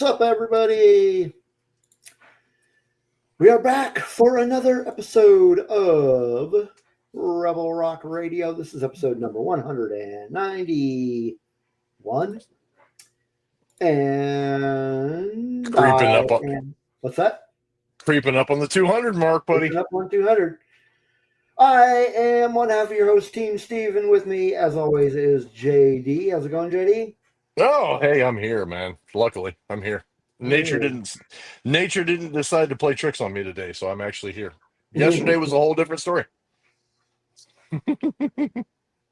up, everybody? We are back for another episode of Rebel Rock Radio. This is episode number 191. And Creeping up on what's that? Creeping up on the 200 mark, buddy. Creeping up on 200. I am one half of your host, Team Steve, and with me, as always, is JD. How's it going, JD? Oh, hey, I'm here, man. Luckily, I'm here. Nature Hey. didn't decide to play tricks on me today, so I'm actually here. Yesterday was a whole different story.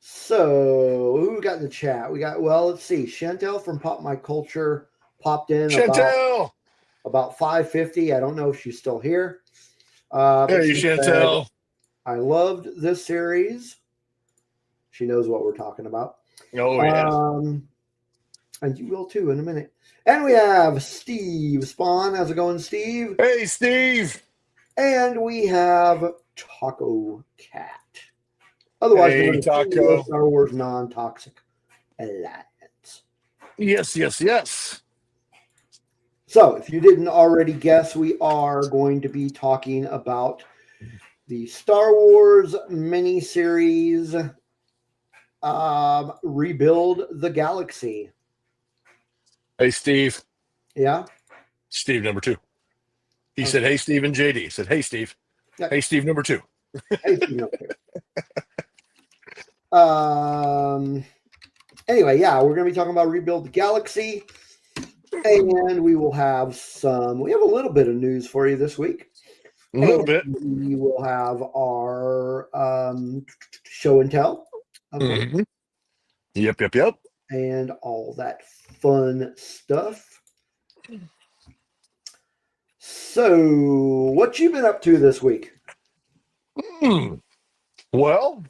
So, who we got in the chat? Let's see. Chantel from Pop My Culture popped in Chantel! about 5:50. I don't know if she's still here. Hey, Chantel. I loved this series. She knows what we're talking about. Oh, yeah. And you will too in a minute. And we have Steve Spawn. How's it going, Steve? Hey, Steve. And we have Taco Cat. Otherwise, hey, Taco. Star Wars Non-Toxic Alliance. Yes. So, if you didn't already guess, we are going to be talking about the Star Wars miniseries, Rebuild the Galaxy. Hey, Steve. Yeah? Steve number 2. He said, hey, Steve, and JD. He said, hey, Steve. Yeah. Hey, Steve number 2. Hey, Steve number 2. Anyway, yeah, we're going to be talking about Rebuild the Galaxy. And we have a little bit of news for you this week. A little bit. We will have our show and tell. Mm-hmm. Yep. And all that fun stuff. So, what you been up to this week? Well,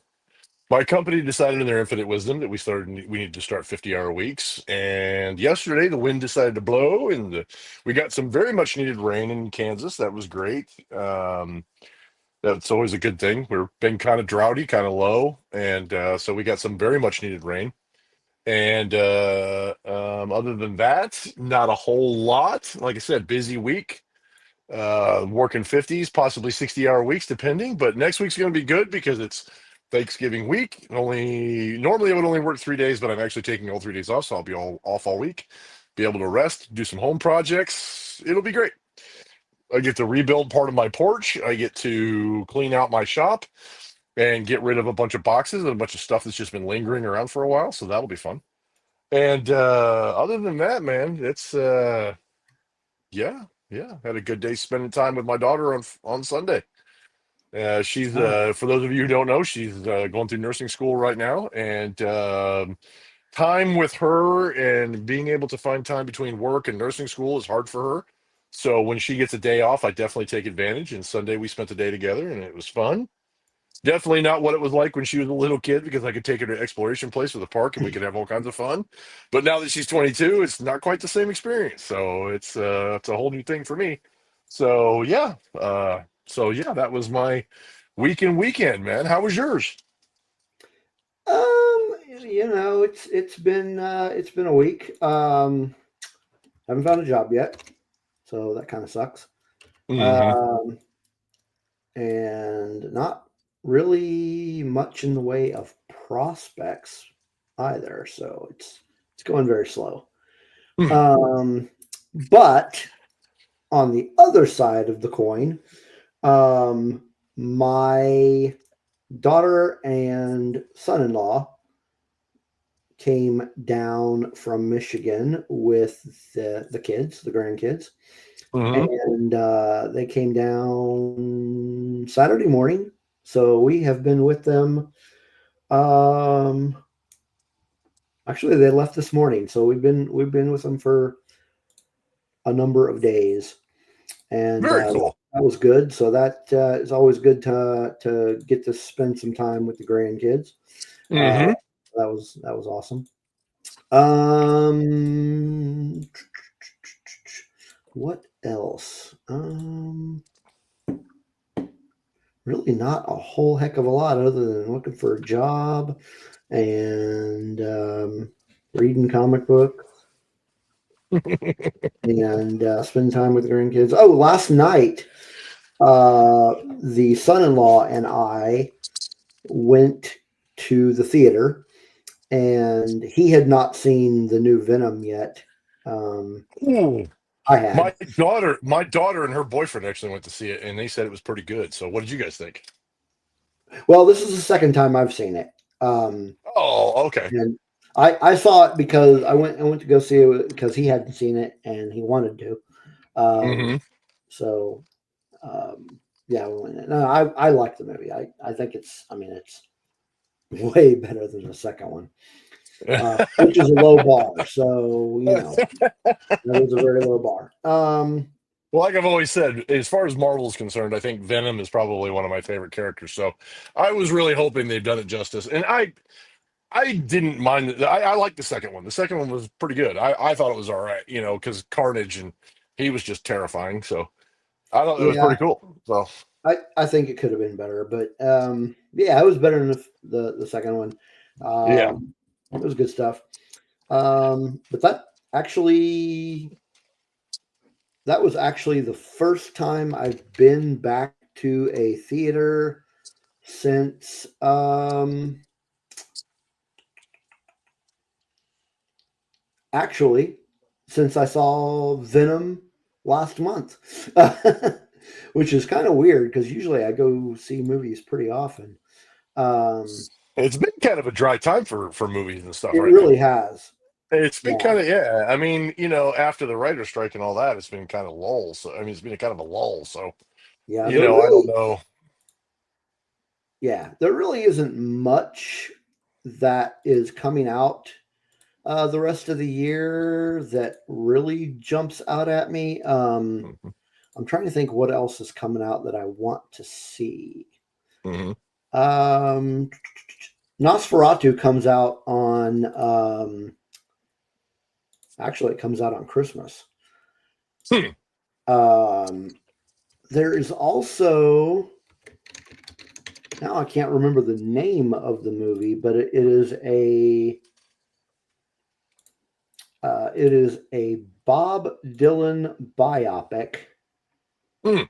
my company decided in their infinite wisdom that we needed to start 50-hour weeks. And yesterday, the wind decided to blow, and we got some very much needed rain in Kansas. That was great. That's always a good thing. We've been kind of droughty, kind of low, and so we got some very much needed rain. And other than that, not a whole lot. Like I said, busy week. Working 50s, possibly 60-hour weeks, depending. But next week's going to be good because it's Thanksgiving week. Normally I would only work 3 days, but I'm actually taking all 3 days off, so I'll be off all week. Be able to rest, do some home projects. It'll be great. I get to rebuild part of my porch. I get to clean out my shop and get rid of a bunch of boxes and a bunch of stuff that's just been lingering around for a while. So that'll be fun. And other than that, man, it's had a good day spending time with my daughter on Sunday. She's for those of you who don't know, she's going through nursing school right now, and time with her and being able to find time between work and nursing school is hard for her. So when she gets a day off, I definitely take advantage. And Sunday we spent the day together, and it was fun. Definitely not what it was like when she was a little kid, because I could take her to Exploration Place or the park and we could have all kinds of fun. But now that she's 22, it's not quite the same experience. So it's a whole new thing for me. So yeah, that was my weekend, man. How was yours? It's been a week. Haven't found a job yet, so that kind of sucks. Mm-hmm. And not really much in the way of prospects either, so it's going very slow. But on the other side of the coin, my daughter and son-in-law came down from Michigan with the kids, the grandkids. And they came down Saturday morning. So we have been with them. Actually, they left this morning. So we've been with them for a number of days. And very cool. That was good. So that is always good to get to spend some time with the grandkids. That was awesome. What else? Really not a whole heck of a lot other than looking for a job and reading comic books. and spend time with the grandkids. Oh, last night, the son-in-law and I went to the theater, and he had not seen the new Venom yet. Um, Ooh, I had. my daughter and her boyfriend actually went to see it, and they said it was pretty good. So, what did you guys think? Well, this is the second time I've seen it. Oh, okay. And I saw it because I went to go see it because he hadn't seen it and he wanted to. Hmm. So yeah, we went. No, I like the movie. I think it's way better than the second one, which is a low bar. So that is a very low bar. Well, like I've always said, as far as Marvel is concerned, I think Venom is probably one of my favorite characters. So, I was really hoping they've done it justice, and I didn't mind. I liked the second one. The second one was pretty good. I thought it was all right, because Carnage and he was just terrifying. So I thought it was Yeah, pretty cool. So I think it could have been better, but yeah, it was better than the second one. yeah, It was good stuff. But actually that was actually the first time I've been back to a theater since actually since I saw Venom last month. Which is kind of weird because usually I go see movies pretty often. Um, it's been kind of a dry time for movies and stuff it right now. really has. It's been Yeah. kind of, yeah. I mean, after the writer's strike and all that, it's been kind of lull. So I mean, it's been kind of a lull. So Yeah, there I don't really know. yeah, there really isn't much that is coming out the rest of the year that really jumps out at me. Hmm. I'm trying to think what else is coming out that I want to see. Hmm. Um, Nosferatu comes out on actually it comes out on Christmas. Hmm. Um, there is also now I can't remember the name of the movie, but it is a Bob Dylan biopic Hmm.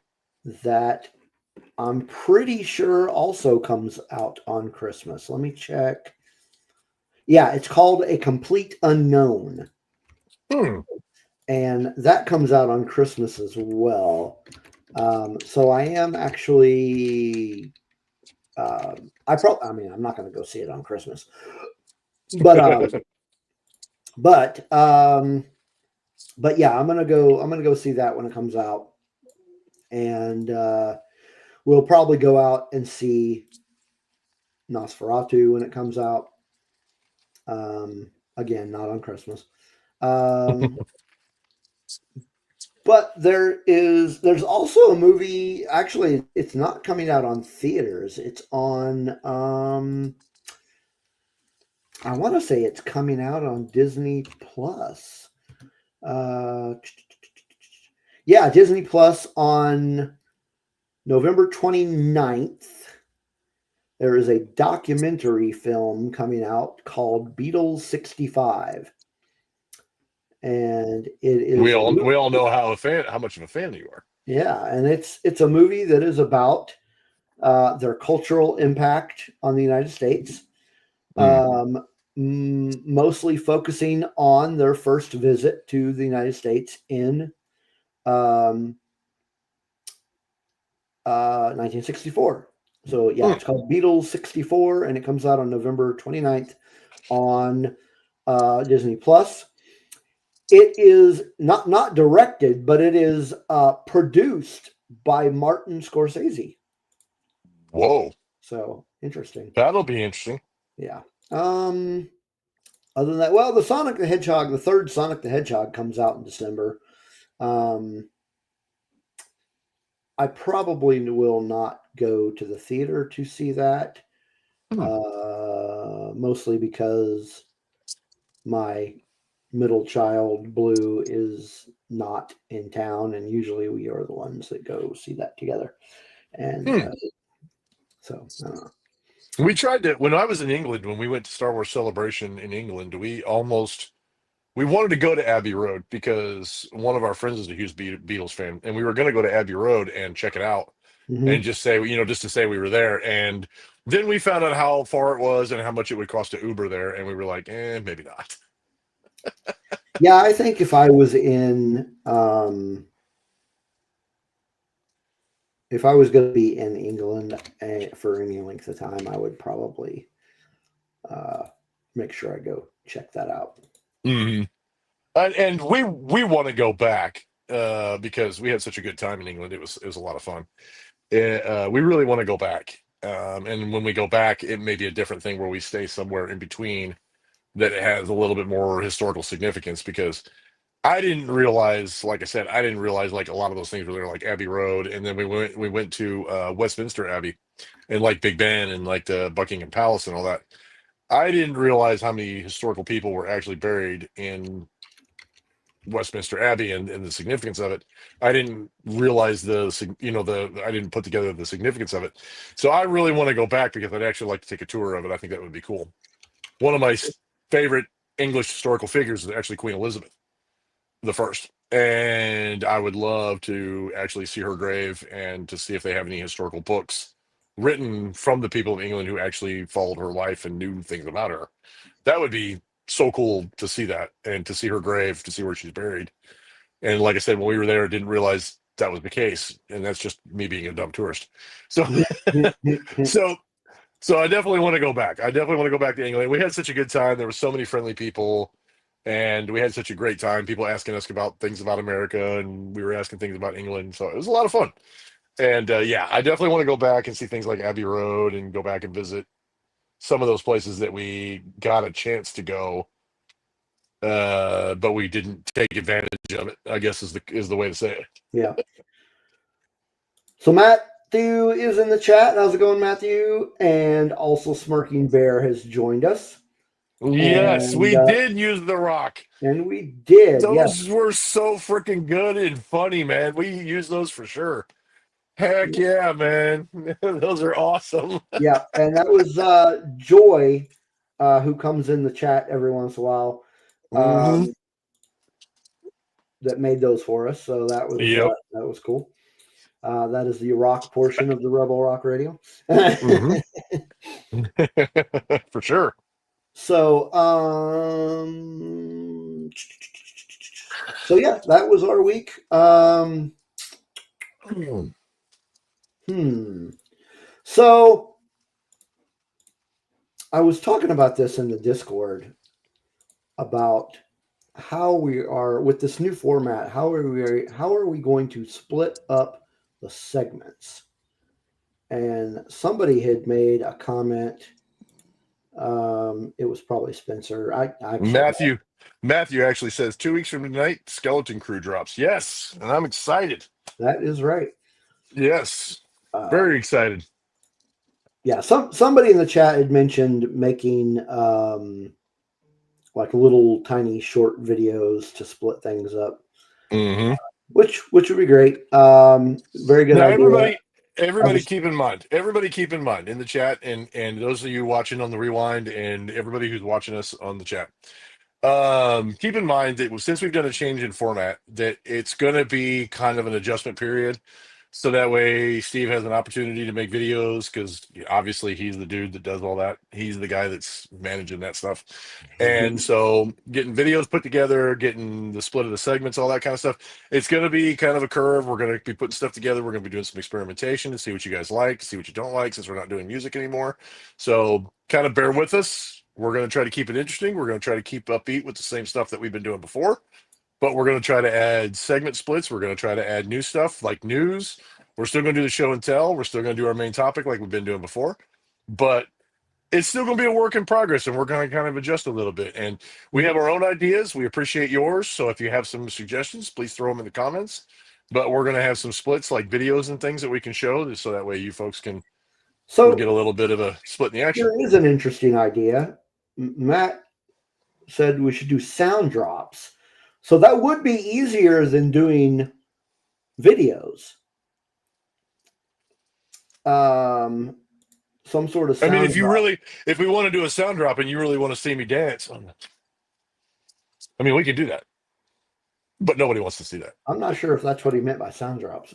that I'm pretty sure also comes out on Christmas. Let me check. Yeah, it's called A Complete Unknown, Hmm. and that comes out on Christmas as well. So I am actually. I mean, I'm not going to go see it on Christmas, but but um, but yeah, I'm gonna go. I'm gonna go see that when it comes out, and we'll probably go out and see Nosferatu when it comes out. Again, not on Christmas. Um, but there's also a movie. Actually, it's not coming out on theaters. It's on. I want to say it's coming out on Disney Plus. Uh, yeah, Disney Plus on November 29th. There is a documentary film coming out called Beatles 65. And it We is a all we all know how much of a fan you are. yeah, and it's a movie that is about their cultural impact on the United States, Hmm. mostly focusing on their first visit to the United States in um, 1964. So yeah, Hmm. it's called Beatles 64, and it comes out on November 29th on Disney Plus. It is not directed, but it is produced by Martin Scorsese. Whoa, So interesting. that'll be interesting. Yeah. Um, Other than that, well, the Sonic the Hedgehog, the third Sonic the Hedgehog comes out in December. Um, I probably will not go to the theater to see that, Hmm. mostly because my middle child, Blue, is not in town, and usually we are the ones that go see that together. And Hmm. so, I don't know. We tried to when I was in England when we went to Star Wars Celebration in England. We almost we wanted to go to Abbey Road because one of our friends is a huge Beatles fan, and we were going to go to Abbey Road and check it out and Hmm. just say, just to say we were there. And then we found out how far it was and how much it would cost to Uber there, and we were like, maybe not. Yeah, I think if I was going to be in England for any length of time, I would probably uh, make sure I go check that out. Hmm. And we want to go back because we had such a good time in England. It was a lot of fun. We really want to go back. And when we go back, it may be a different thing where we stay somewhere in between that has a little bit more historical significance because I didn't realize, like I said, I didn't realize like a lot of those things were there, like Abbey Road, and then we went to Westminster Abbey and like Big Ben and like the Buckingham Palace and all that. I didn't realize how many historical people were actually buried in Westminster Abbey and the significance of it. I didn't realize I didn't put together the significance of it. So I really want to go back because I'd actually like to take a tour of it. I think that would be cool. One of my favorite English historical figures is actually Queen Elizabeth the first. And I would love to actually see her grave and to see if they have any historical books written from the people of England who actually followed her life and knew things about her. That would be so cool to see that and to see her grave, to see where she's buried. And like I said, when we were there, I didn't realize that was the case. And that's just me being a dumb tourist. So, so so I definitely want to go back. I definitely want to go back to England. We had such a good time. There were so many friendly people, and we had such a great time. People asking us about things about America, and we were asking things about England. So it was a lot of fun. And yeah, I definitely want to go back and see things like Abbey Road and go back and visit some of those places that we got a chance to go, but we didn't take advantage of it. I guess is the way to say it. Yeah. So Matthew is in the chat. How's it going, Matthew? And also Smirking Bear has joined us. Yes, And we did use the rock. we did, yes. Those were so freaking good and funny, man. We use those for sure. Heck yeah, man. Those are awesome. Yeah, and that was Joy, who comes in the chat every once in a while, Hmm. that made those for us. So Yep. that was cool. That is the rock portion of the Rebel Rock Radio. Hmm. For sure. So, so yeah, that was our week. Hmm. So I was talking about this in the Discord about how we are with this new format. How are we going to split up the segments? And somebody had made a comment. It was probably Spencer. I actually Matthew Matthew actually says 2 weeks from tonight, Skeleton Crew drops. Yes, and I'm excited. that is right. Yes. Um, Very excited. yeah, somebody in the chat had mentioned making like little tiny short videos to split things up, Hmm. which would be great. Very good Now idea. I everybody just keep in mind in the chat and those of you watching on the rewind and everybody who's watching us on the chat. Keep in mind that since we've done a change in format, that it's going to be kind of an adjustment period. So that way, Steve has an opportunity to make videos because obviously he's the dude that does all that. He's the guy that's managing that stuff. And so, getting videos put together, getting the split of the segments, all that kind of stuff, it's going to be kind of a curve. We're going to be putting stuff together. We're going to be doing some experimentation to see what you guys like, see what you don't like, since we're not doing music anymore. So, kind of bear with us. We're going to try to keep it interesting. We're going to try to keep upbeat with the same stuff that we've been doing before, but we're going to try to add segment splits. We're going to try to add new stuff like news. We're still going to do the show and tell. We're still going to do our main topic like we've been doing before, but it's still going to be a work in progress and we're going to kind of adjust a little bit. And we have our own ideas. We appreciate yours. So if you have some suggestions, please throw them in the comments. But we're going to have some splits like videos and things that we can show so that way you folks can get So a little bit of a split in the action. here is an interesting idea. Matt said we should do sound drops. So that would be easier than doing videos. Um, some sort of I mean, sound drop. if we want to do a sound drop and you really want to see me dance, I mean, we could do that, but nobody wants to see that. I'm not sure if that's what he meant by sound drops.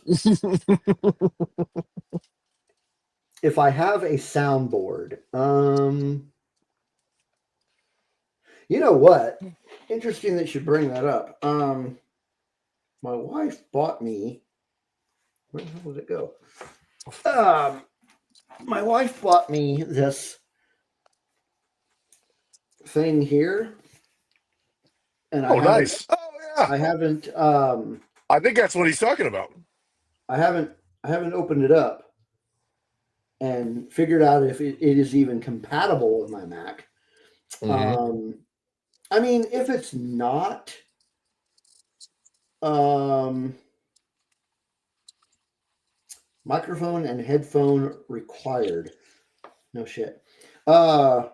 If I have a soundboard, you know what? Interesting that you bring that up. My wife bought me. Where the hell did it go? Um, my wife bought me this thing here, and Oh, nice. Oh, yeah. I haven't, I think that's what he's talking about. I haven't, I haven't opened it up and figured out if it is even compatible with my Mac. Hmm. Um, I mean, if it's not, um, microphone and headphone required. No shit. Uh,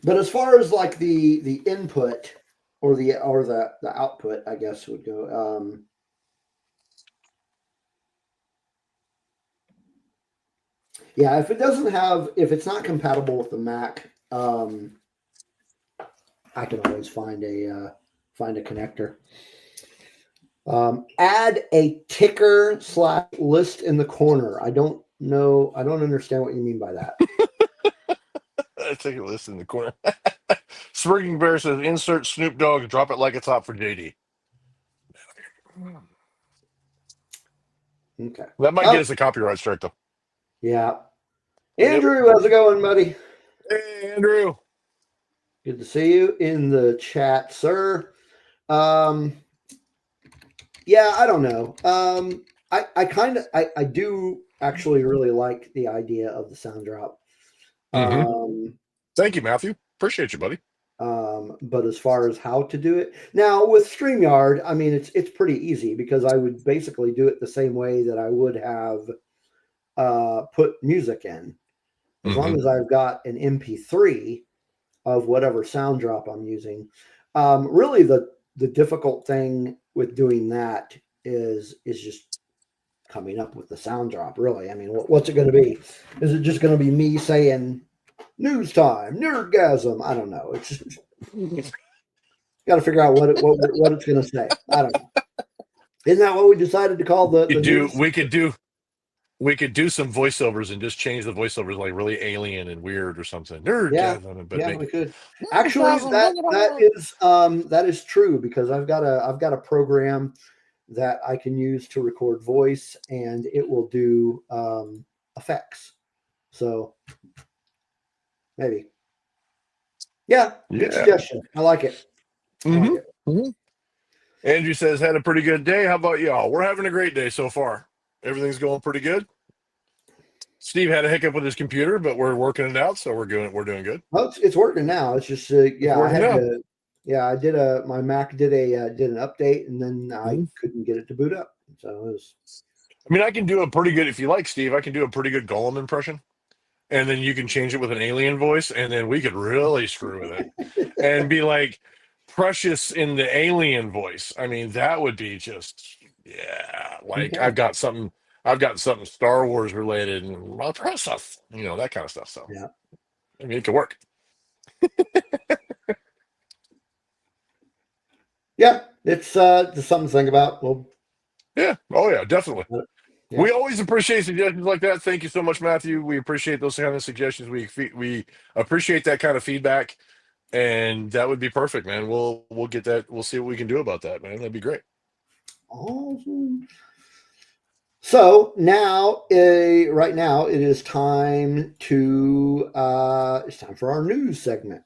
but as far as like the input or the output, I guess would go. Yeah, if it's not compatible with the Mac, I can always find a connector. Add a ticker / list in the corner. I don't know. I don't understand what you mean by that. Take a listen in the corner. Springing Bear says, insert Snoop Dogg, drop it like it's hot for JD. Okay. That might get Oh, us a copyright strike, though. yeah. Yep. Andrew, how's it going, buddy? Hey, Andrew. Good to see you in the chat, sir. Um, yeah, I don't know. I do actually really like the idea of the sound drop. Hmm. Um, Thank you, Matthew. Appreciate you, buddy. but as far as how to do it now with StreamYard, I mean it's pretty easy because I would basically do it the same way that I would have put music in. As Hmm. long as I've got an MP3 of whatever sound drop I'm using. Really, the difficult thing with doing that is just coming up with the sound drop. Really, I mean, what's it going to be? Is it just going to be me saying "news time, nerdgasm"? I don't know. It's just got to figure out what it's going to say. I don't know. Isn't that what we decided to call the You do. news? We could do some voiceovers and just change the voiceovers like really alien and weird or something. Yeah, Nerdgasm, but yeah, make we could. Actually, that is true because I've got a program that I can use to record voice, and it will do effects. So maybe, yeah, good yeah. suggestion. I like it. I like it. Hmm. Andrew says, had a pretty good day. How about y'all? We're having a great day so far. Everything's going pretty good. Steve had a hiccup with his computer, but we're working it out, so we're doing good. Well, it's working now. It's just It's yeah, I working had now. to. Yeah, I did a my Mac did an update, and then I Mhm. couldn't get it to boot up. So it was I mean, I can do a pretty good, if you like, Steve, I can do a pretty good Gollum impression. And then you can change it with an alien voice, and then we could really screw with it and be like Precious in the alien voice. I mean, that would be just, yeah, like okay. I've got something Star Wars related and well, Precious, that kind of stuff. So, Yeah, I mean, it could work. yeah. It's just something to think about. Well, Yeah. Oh, yeah, definitely. yeah. We always appreciate suggestions like that. Thank you so much, Matthew. We appreciate those kind of suggestions. We appreciate that kind of feedback, and that would be perfect, man. We'll get that. We'll see what we can do about that, man. That'd be great. Awesome. So now, right now, it is time to it's time for our news segment,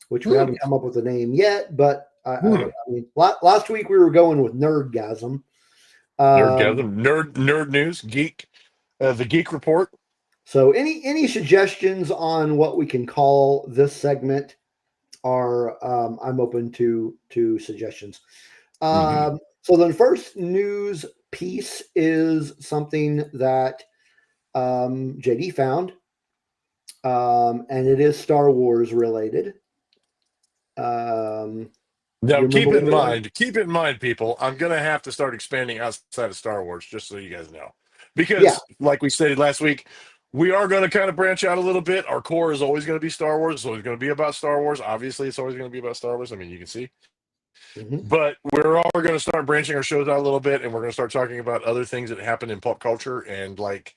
which we Hmm. haven't come up with a name yet. But Hmm. I mean, last week we were going with Nerdgasm. Um, Nerdgasm, nerd news, geek, the geek report. so any suggestions on what we can call this segment are I'm open to suggestions. Hmm. So the first news piece is something that JD found, and it is Star Wars related. Do Now, you remember what it was? keep in mind, people. I'm gonna have to start expanding outside of Star Wars, just so you guys know, Yeah. because, like we stated last week, We are going to kind of branch out a little bit. Our core is always going to be Star Wars. It's always going to be about Star Wars. Obviously, it's always going to be about Star Wars. I mean, you can see. Hmm. But we're all going to start branching our shows out a little bit, and we're going to start talking about other things that happen in pop culture and like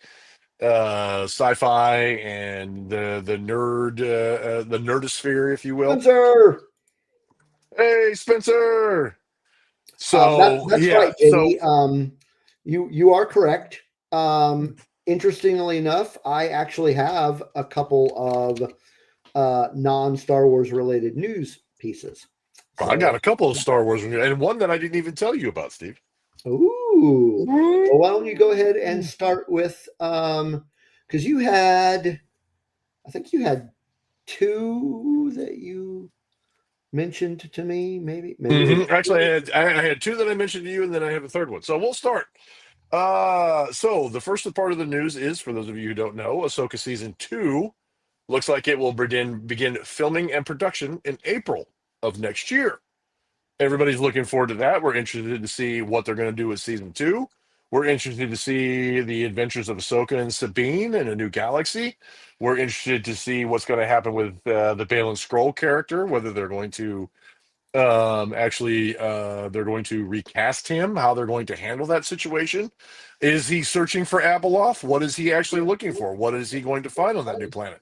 sci-fi and the nerdosphere, if you will. Spencer. Hey, Spencer. That, So that's yeah, right, so JD. You are correct. Interestingly enough, I actually have a couple of non Star Wars related news pieces. I got So, a couple of Star Wars and one that I didn't even tell you about, Steve. ooh. Well, why don't you go ahead and start with because you had, I think you had two that you mentioned to me. Maybe it was Actually, three. I had two that I mentioned to you, and then I have a third one. So we'll start. So the first part of the news is, for those of you who don't know, Ahsoka season 2 looks like it will begin filming and production in April of next year. Everybody's looking forward to that. We're interested to see what they're going to do with season 2. We're interested to see the adventures of Ahsoka and Sabine in a new galaxy. We're interested to see what's going to happen with the Balin Scroll character, whether they're going to they're going to recast him, how they're going to handle that situation. Is he searching for Abeloth? What is he actually looking for? What is he going to find on that new planet?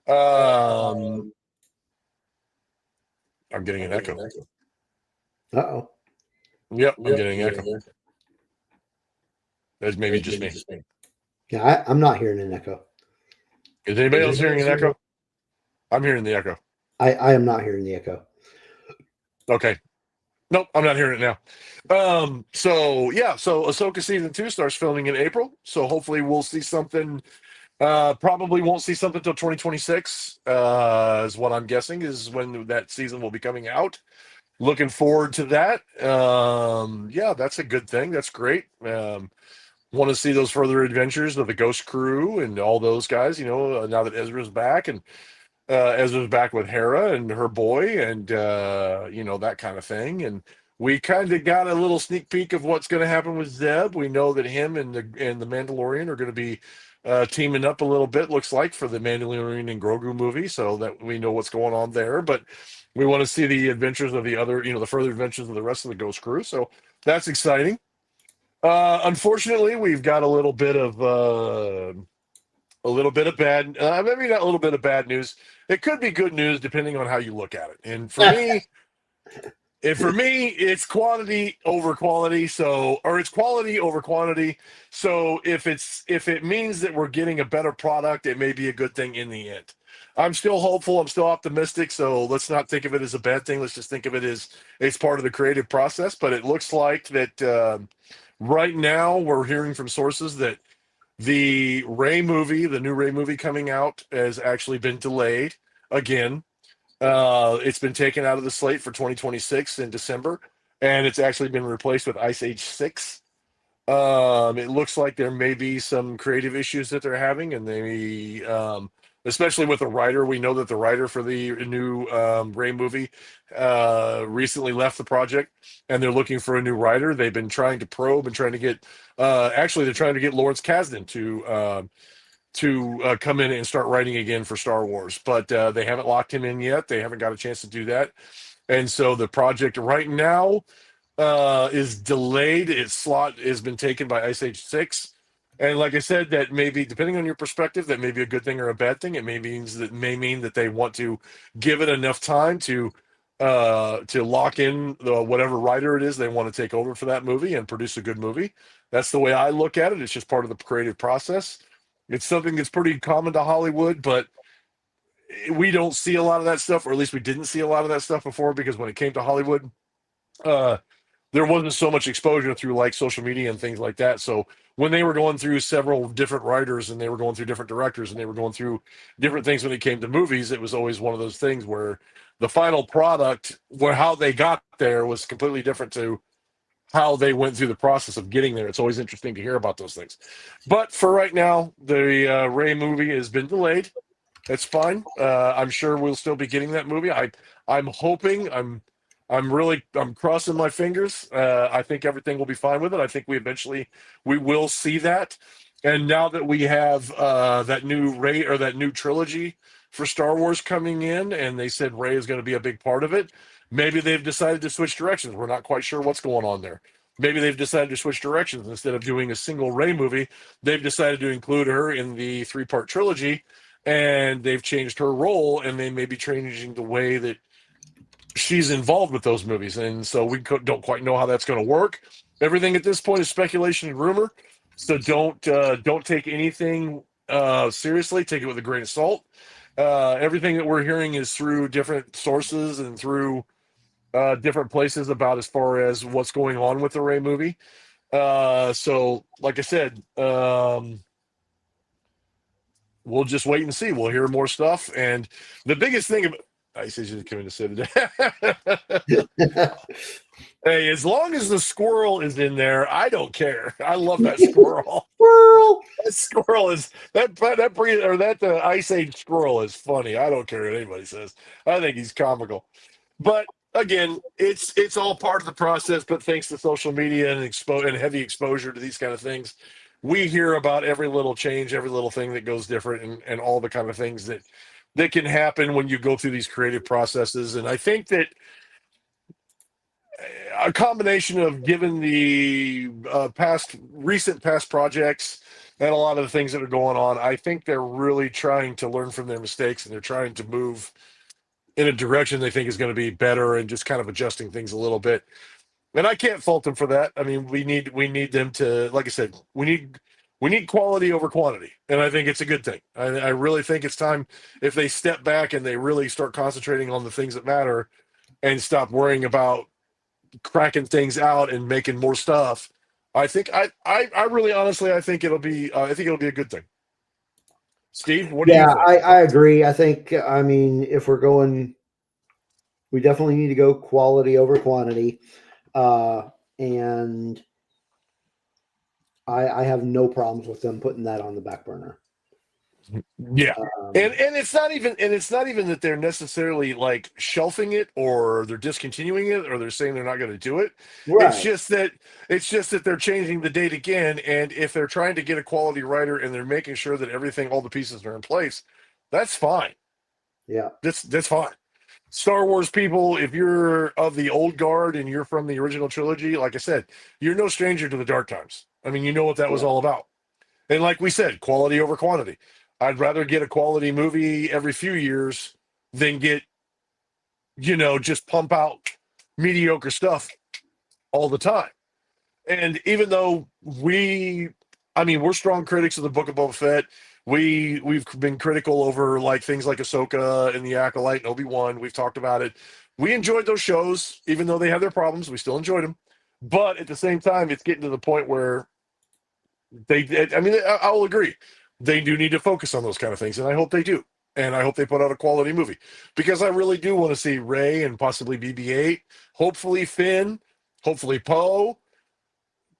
Um, I'm getting an echo. Uh-oh. Yep, I'm getting an echo. That's maybe just me. Yeah, I'm not hearing an echo. Is anybody else hearing an echo? I'm hearing the echo. I am not hearing the echo. Okay. Nope, I'm not hearing it now. So yeah, so Ahsoka season 2 starts filming in April. So hopefully we'll see something. Probably won't see something until 2026, is what I'm guessing, is when that season will be coming out. Looking forward to that. Yeah, that's a good thing. That's great. Want to see those further adventures of the Ghost Crew and all those guys, now that Ezra's back, and Ezra's back with Hera and her boy, and that kind of thing. And we kind of got a little sneak peek of what's going to happen with Zeb. We know that him and the Mandalorian are going to be teaming up a little bit. Looks like, for the Mandalorian and Grogu movie, so that we know what's going on there. But we want to see the adventures of the other, the further adventures of the rest of the Ghost Crew. So that's exciting. Unfortunately, we've got a little bit of bad, maybe not a little bit of bad news. It could be good news depending on how you look at it. And for me, it's quantity over quality. So, or it's quality over quantity. So if it means that we're getting a better product, it may be a good thing in the end. I'm still hopeful. I'm still optimistic. So let's not think of it as a bad thing. Let's just think of it as it's part of the creative process. But it looks like that right now we're hearing from sources that the Ray movie, the new Ray movie coming out, has actually been delayed again. It's been taken out of the slate for 2026 in December, and it's actually been replaced with Ice Age 6. It looks like there may be some creative issues that they're having, and especially with the writer. We know that the writer for the new Ray movie recently left the project, and they're looking for a new writer. They've been trying to probe and trying to get. Actually, they're trying to get Lawrence Kasdan to come in and start writing again for Star Wars, but they haven't locked him in yet. They haven't got a chance to do that, and so the project right now is delayed. Its slot has been taken by Ice Age 6. And like I said, that may be, depending on your perspective, that may be a good thing or a bad thing. It may mean that they want to give it enough time to lock in whatever writer it is they want to take over for that movie and produce a good movie. That's the way I look at it. It's just part of the creative process. It's something that's pretty common to Hollywood, but we don't see a lot of that stuff, or at least we didn't see a lot of that stuff before, because when it came to Hollywood, uh, there wasn't so much exposure through like social media and things like that. So when they were going through several different writers and they were going through different directors and they were going through different things when it came to movies, it was always one of those things where the final product, where how they got there, was completely different to how they went through the process of getting there. It's always interesting to hear about those things. But for right now, the Ray movie has been delayed. It's fine. I'm sure we'll still be getting that movie. I'm hoping. I'm crossing my fingers. I think everything will be fine with it. I think we will see that. And now that we have that new Ray or that new trilogy for Star Wars coming in, and they said Ray is going to be a big part of it, maybe they've decided to switch directions. We're not quite sure what's going on there. Maybe they've decided to switch directions. Instead of doing a single Ray movie, they've decided to include her in the three-part trilogy, and they've changed her role, and they may be changing the way that she's involved with those movies, and so we don't quite know how that's going to work. Everything at this point is speculation and rumor, so don't take anything seriously. Take it with a grain of salt. Everything that we're hearing is through different sources and through different places about as far as what's going on with the Ray movie. So, like I said, we'll just wait and see. We'll hear more stuff, and the biggest thing about I see she's coming to sit today. Hey, as long as the squirrel is in there, I don't care. I love that squirrel. Squirrel. That squirrel is that Ice Age squirrel is funny. I don't care what anybody says. I think he's comical. But again, it's all part of the process. But thanks to social media and heavy exposure to these kind of things, we hear about every little change, every little thing that goes different, and all the kind of things that can happen when you go through these creative processes. And I think that a combination of given the recent past projects and a lot of the things that are going on, I think they're really trying to learn from their mistakes, and they're trying to move in a direction they think is going to be better, and just kind of adjusting things a little bit. And I can't fault them for that. I mean, we need them to, like I said, we need quality over quantity, and I think it's a good thing. I really think it's time if they step back and they really start concentrating on the things that matter and stop worrying about cracking things out and making more stuff. I really honestly I think it'll be a good thing. Steve, what do you Yeah, think? I agree. I think, I mean, if we're going, we definitely need to go quality over quantity. And I have no problems with them putting that on the back burner. Yeah. And Um, it's not even that they're necessarily like shelving it or they're discontinuing it or they're saying they're not going to do it. It's right. just that they're changing the date again, and if they're trying to get a quality writer and they're making sure that everything all the pieces are in place, that's fine. Yeah. That's fine. Star Wars people, if you're of the old guard and you're from the original trilogy, like I said, you're no stranger to the dark times. I mean, you know what that was Yeah. all about. And like we said, quality over quantity. I'd rather get a quality movie every few years than get, just pump out mediocre stuff all the time. And even though we're strong critics of the Book of Boba Fett. We've been critical over like things like Ahsoka and the Acolyte and Obi-Wan. We've talked about it. We enjoyed those shows, even though they have their problems. We still enjoyed them. But at the same time, it's getting to the point where I mean, I will agree. They do need to focus on those kind of things, and I hope they do. And I hope they put out a quality movie because I really do want to see Ray and possibly BB-8, hopefully Finn, hopefully Poe,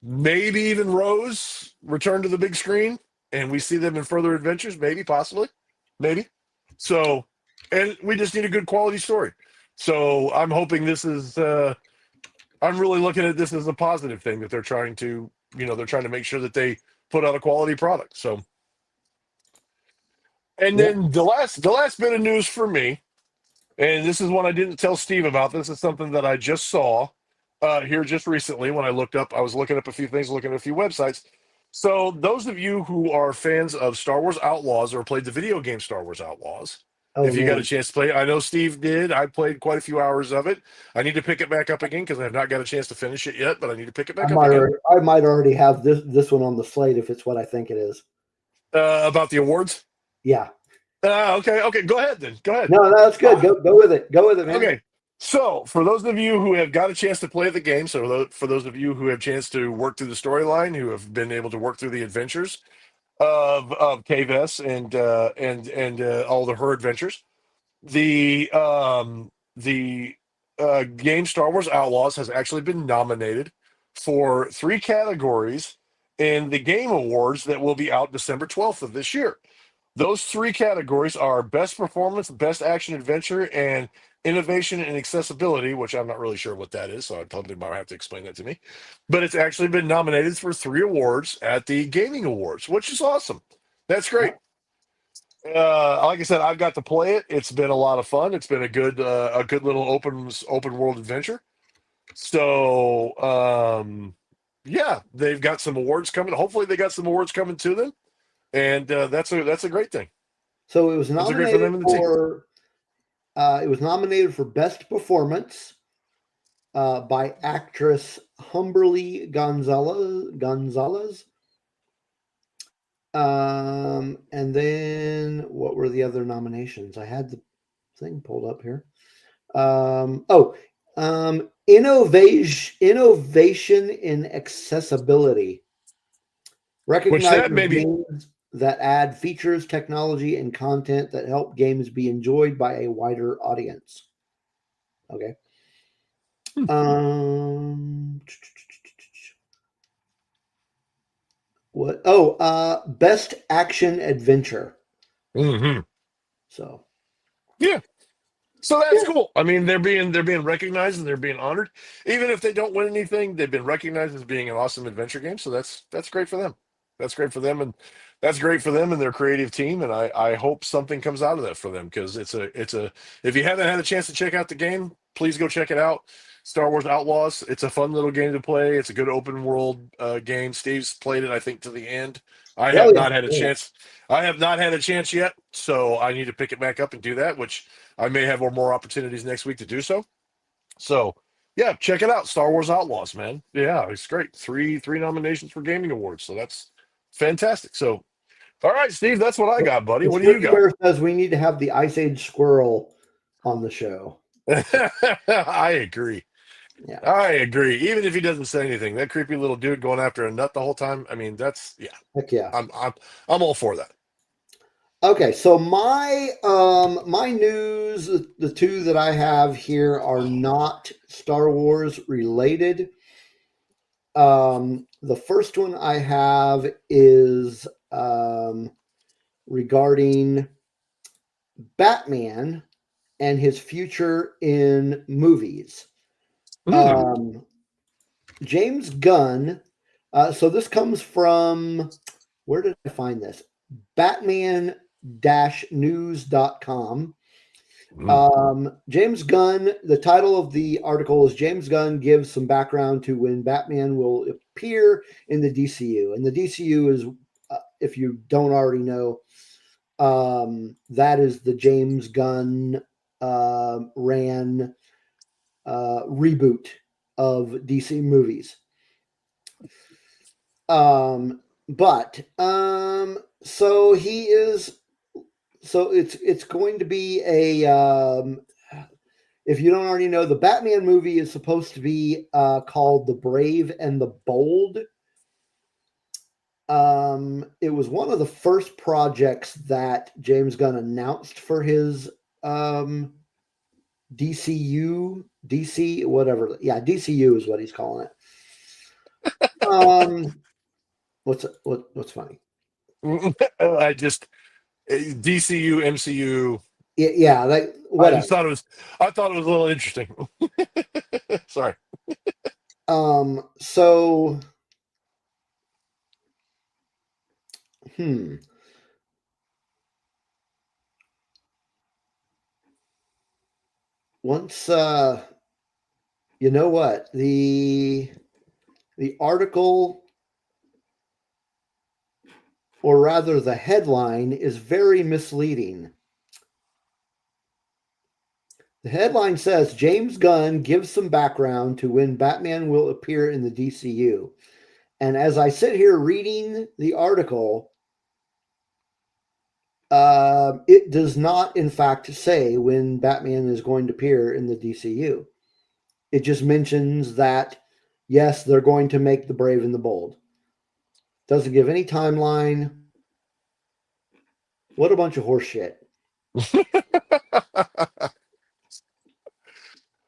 maybe even Rose return to the big screen, and we see them in further adventures, maybe, possibly, maybe. So, and we just need a good quality story. So I'm hoping this is. I'm really looking at this as a positive thing that they're trying to make sure that they put out a quality product. So, and Yeah. then the last bit of news for me, and this is one I didn't tell Steve about. This is something that I just saw here just recently when I was looking up a few things, looking at a few websites. So, those of you who are fans of Star Wars Outlaws or played the video game Star Wars Outlaws, Oh if you got a man, chance to play it, I know Steve did. I played quite a few hours of it. I need to pick it back up again because I have not got a chance to finish it yet, but I need to pick it back up again. I might already have this one on the slate if it's what I think it is. About the awards. Yeah. Okay. Go ahead then. Go ahead. No, that's good. Uh, Go with it. Go with it, man. okay. So, for those of you who have got a chance to play the game, for those of you who have chance to work through the storyline, who have been able to work through the adventures of Kves and all the her adventures, the game Star Wars Outlaws has actually been nominated for three categories in the Game Awards that will be out December 12th of this year. Those three categories are best performance, best action adventure, and innovation and accessibility, which I'm not really sure what that is, so I probably might have to explain that to me. But it's actually been nominated for 3 awards at the Gaming Awards, which is awesome. That's great. Wow. Like I said, I've got to play it. It's been a lot of fun. It's been a good little open world adventure. So yeah, they've got some awards coming. Hopefully, they got some awards coming to them, and that's a great thing. So it was That's a great for nominated them and the team. for best performance by actress Humberly Gonzalez. And then what were the other nominations? I had the thing pulled up here. Innovation in accessibility. Which that Recognizes maybe games that add features, technology, and content that help games be enjoyed by a wider audience. Okay. Um, what? Oh, best action adventure. hmm So yeah. So that's yeah, cool. I mean, they're being recognized and they're being honored. Even if they don't win anything, they've been recognized as being an awesome adventure game. So that's great for them. That's great for them, and that's great for them and their creative team. And I hope something comes out of that for them because it's a if you haven't had a chance to check out the game, please go check it out. Star Wars Outlaws. It's a fun little game to play. It's a good open world game. Steve's played it, I think, to the end. I hell have yeah, not had a yeah. chance. I have not had a chance yet, so I need to pick it back up and do that, which I may have more opportunities next week to do so. So yeah, check it out. Star Wars Outlaws, man. Yeah, it's great. Three nominations for gaming awards. So that's fantastic. So all right, Steve, that's what I got, buddy. The What do you script got? where says we need to have the Ice Age squirrel on the show. So I agree. yeah, I agree. Even if he doesn't say anything, that creepy little dude going after a nut the whole time. I mean, that's yeah. heck yeah. I'm all for that. Okay, so my news, the two that I have here are not Star Wars related. The first one I have is regarding Batman and his future in movies. Hmm. Um, James Gunn. So this comes from, where did I find this? Batman news.com. Mm. James Gunn, the title of the article is James Gunn gives some background to when Batman will appear in the DCU. And the DCU is, if you don't already know, that is the James Gunn ran reboot of DC movies. So he is, so it's going to be a, if you don't already know, the Batman movie is supposed to be called The Brave and the Bold. It was one of the first projects that James Gunn announced for his DC, whatever. Yeah, DCU is what he's calling it. What's funny? I just DCU MCU. Yeah, like I just whatever. thought it was. I thought it was a little interesting. Sorry. So hmm. Once you know what? The article, or rather the headline, is very misleading. The headline says James Gunn gives some background to when Batman will appear in the DCU. And as I sit here reading the article, it does not, in fact, say when Batman is going to appear in the DCU. It just mentions that, yes, they're going to make the Brave and the Bold. Doesn't give any timeline. What a bunch of horse shit.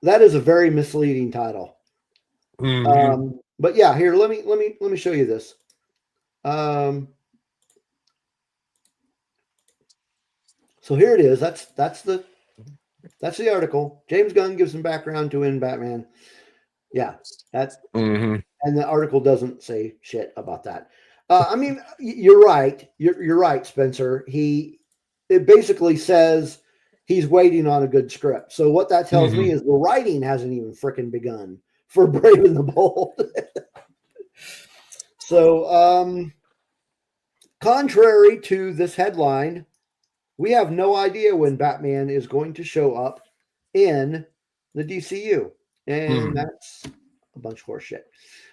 That is a very misleading title. Hmm. But yeah, here let me show you this. Um, So here it is. That's the article. James Gunn gives some background to in Batman. Yeah, that Mm-hmm. and the article doesn't say shit about that. I mean, you're right. You're right, Spencer. It basically says he's waiting on a good script. So what that tells Mm-hmm. me is the writing hasn't even freaking begun for Brave and the Bold. So, contrary to this headline, we have no idea when Batman is going to show up in the DCU, and Mm-hmm. that's a bunch of horseshit.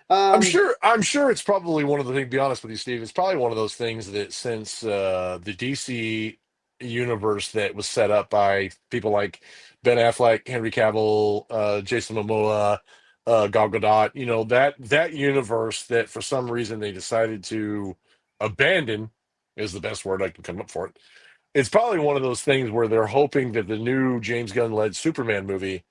I'm Um, sure. I'm sure it's probably one of the things. Be honest with you, Steve. It's probably one of those things that since the DC universe that was set up by people like Ben Affleck, Henry Cavill, Jason Momoa, Gal Gadot, that universe that for some reason they decided to abandon is the best word I can come up for it. It's probably one of those things where they're hoping that the new James Gunn led Superman movie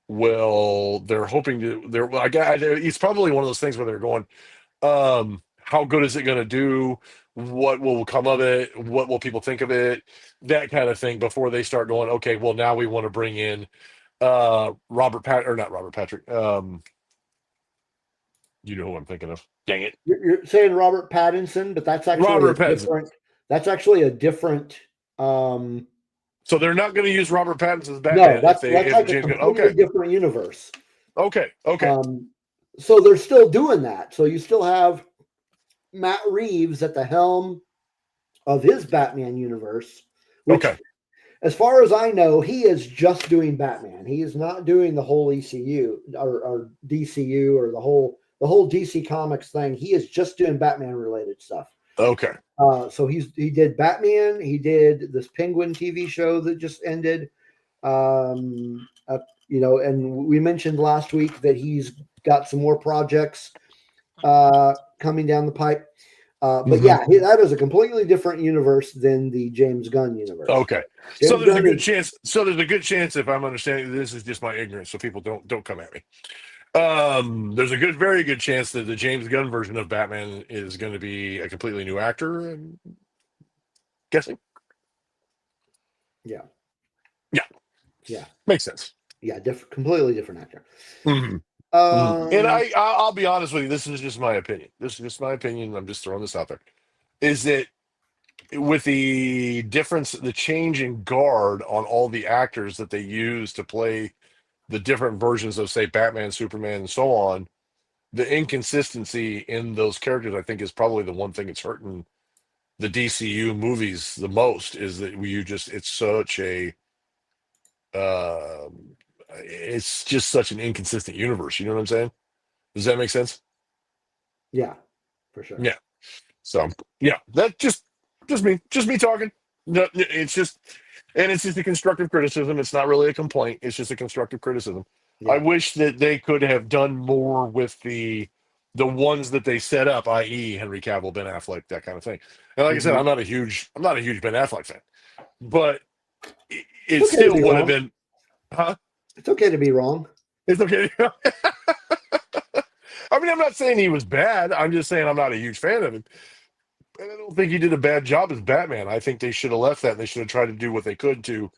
they're hoping to they're I got it's probably one of those things where they're going how good is it going to do, what will come of it, what will people think of it, that kind of thing before they start going, okay, well now we want to bring in not Robert Patrick, you know who I'm thinking of, dang it, you're saying Robert Pattinson, but that's actually a Robert Pattinson. different. That's actually a different. So they're not going to use Robert Pattinson's No, Batman that's if like a James Gunn. completely different universe. Okay. So they're still doing that. So you still have Matt Reeves at the helm of his Batman universe, which, Okay. as far as I know, he is just doing Batman. He is not doing the whole ECU or DCU or the whole DC Comics thing. He is just doing Batman related stuff. Okay. So he did Batman. He did this Penguin TV show that just ended. And we mentioned last week that he's got some more projects coming down the pipe. But Hmm. yeah, that is a completely different universe than the James Gunn universe. Okay. So James there's a Gunn good is chance. So there's a good chance, if I'm understanding, this is just my ignorance, so people don't come at me. There's a very good chance that the James Gunn version of Batman is going to be a completely new actor. I'm guessing. yeah, Yeah, yeah, makes sense. yeah, completely different actor. Hmm. And Um, I'll be honest with you. This is just my opinion. This is just my opinion. I'm just throwing this out there. Is that with the difference, the change in guard on all the actors that they use to play the different versions of, say, Batman, Superman, and so on, the inconsistency in those characters, I think, is probably the one thing that's hurting the DCU movies the most. Is that it's such a, uh, it's just such an inconsistent universe. You know what I'm saying? Does that make sense? yeah, for sure. Yeah. So yeah, that just me talking. No, it's just a constructive criticism. It's not really a complaint. It's just a constructive criticism. I Yeah. wish that they could have done more with the ones that they set up, i.e., Henry Cavill, Ben Affleck, that kind of thing. And like I said, Mhm. I'm not a huge Ben Affleck fan, but It's it okay to still be would have wrong. been, huh? It's okay to be wrong. It's okay. I mean, I'm not saying he was bad. I'm just saying I'm not a huge fan of him. And I don't think he did a bad job as Batman. I think they should have left that. And they should have tried to do what they could to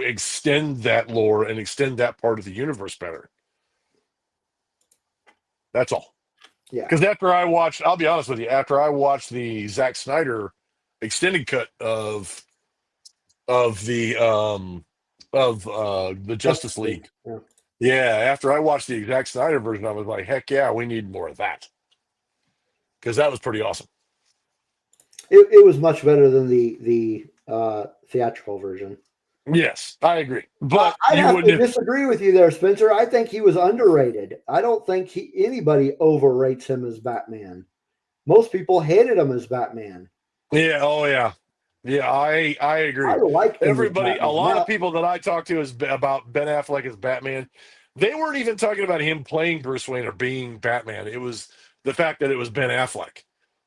extend that lore and extend that part of the universe better. That's all. Yeah. Because I'll be honest with you, after I watched the Zack Snyder extended cut of the Justice Justice League. League, Yeah. yeah, after I watched the Zack Snyder version, I was like, heck yeah, we need more of that because that was pretty awesome. It was much better than the theatrical version. Yes, I agree, but I'd you have to wouldn't have. disagree with you there, Spencer. I think he was underrated. I don't think anybody overrates him as Batman. Most people hated him as Batman. Yeah, oh yeah. Yeah, I I agree. liked him as Everybody, a Batman. lot of Now, people that I talk to about Ben Affleck as Batman, they weren't even talking about him playing Bruce Wayne or being Batman. It was the fact that it was Ben Affleck.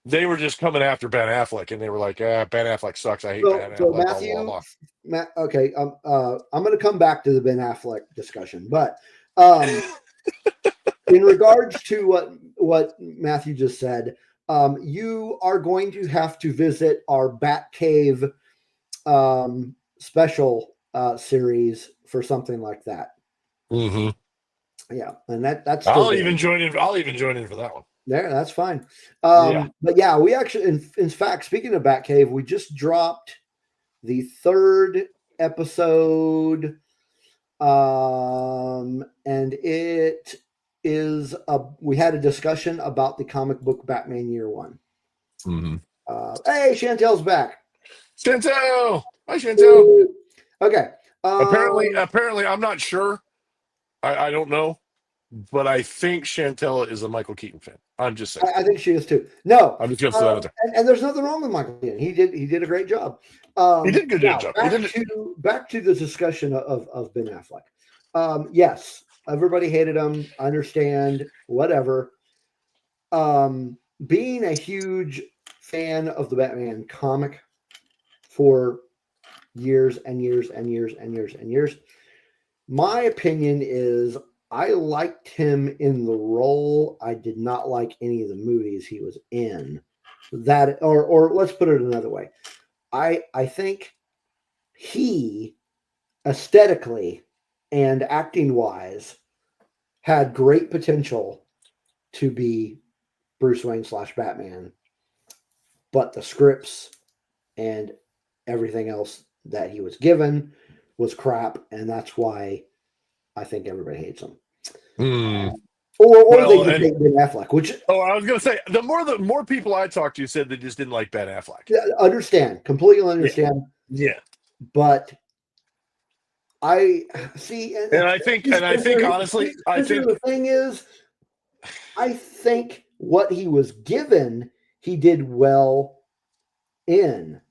They were just coming after Ben Affleck, and they were like, Ben Affleck sucks. I hate Ben so Affleck." Blah blah Matthew, blah. okay, I'm going to come back to the Ben Affleck discussion, but um, in regards to what Matthew just said, you are going to have to visit our Bat Cave special series for something like that. Mm-hmm. Yeah, and that's still going. I'll even join in for that one. There, that's fine. Yeah. But yeah, we actually, in fact, speaking of Batcave, we just dropped the third episode, and it is we had a discussion about the comic book Batman Year One. Mm-hmm. Hey, Chantel's back. Chantel, hi Chantel. Okay. Apparently, I'm not sure. I don't know, but I think Chantel is a Michael Keaton fan. I'm just saying. I think she is too. No, I'm just gonna throw that out there. and there's nothing wrong with Michael Keaton. He did a great job. He did a good Now job. back to the discussion of Ben Affleck. Yes, everybody hated him. I understand. Whatever. Being a huge fan of the Batman comic for years and years and years and years and years, my opinion is I liked him in the role. I did not like any of the movies he was in. That or let's put it another way. I think he aesthetically and acting wise had great potential to be Bruce Wayne / Batman, but the scripts and everything else that he was given was crap, and that's why I think everybody hates him. Or they Well, just and hate Ben Affleck, which I was gonna say the more people I talked to said they just didn't like Ben Affleck. completely understand. Yeah. But I see, And I think honestly, the thing is, I think what he was given, he did well in,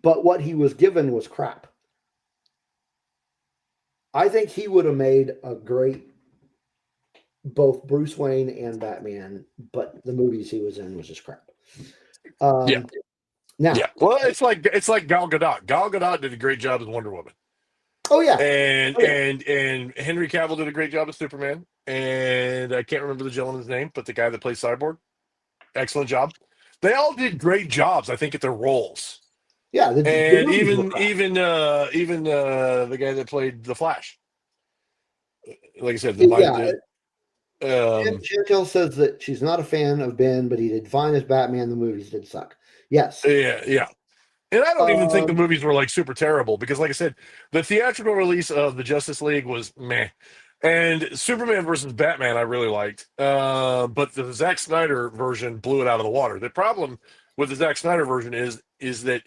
but what he was given was crap. I think he would have made a great both Bruce Wayne and Batman, but the movies he was in was just crap. yeah. Now, Yeah. Well, it's like Gal Gadot. Gal Gadot did a great job as Wonder Woman. oh yeah, And Henry Cavill did a great job as Superman. And I can't remember the gentleman's name, but the guy that plays Cyborg, excellent job. They all did great jobs, I think, at their roles. yeah. The And movies were even the guy that played the Flash, like I said, yeah. um, Chantel says that she's not a fan of Ben, but he did fine as Batman. The movies did suck. Yes. yeah. And I don't even think the Um, movies were like super terrible because, like I said, the theatrical release of the Justice League was meh. And Superman versus Batman, I really liked. But the Zack Snyder version blew it out of the water. The problem with the Zack Snyder version is that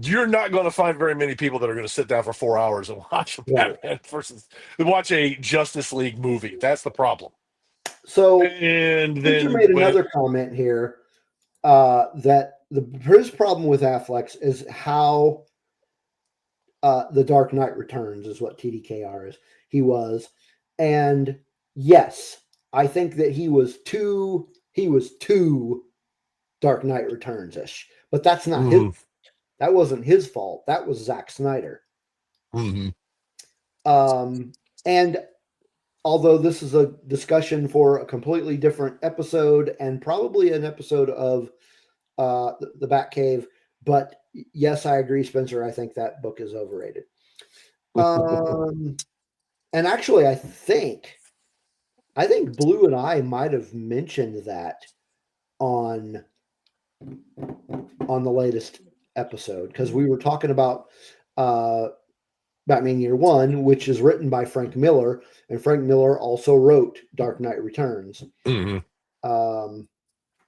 you're not going to find very many people that are going to sit down for 4 hours and watch a Batman versus watch a Justice League movie. That's the problem. So, And Spencer then made another comment here that his problem with Affleck is how the Dark Knight Returns is what TDKR is. He was, and yes, I think that he was too Dark Knight Returns ish, but that's not his. That wasn't his fault. That was Zack Snyder. Mm-hmm. And although this is a discussion for a completely different episode and probably an episode of the Batcave, but yes, I agree, Spencer. I think that book is overrated. And actually, I think Blue and I might have mentioned that on the latest episode because we were talking about Batman Year One, which is written by Frank Miller, and Frank Miller also wrote Dark Knight Returns. Mm-hmm.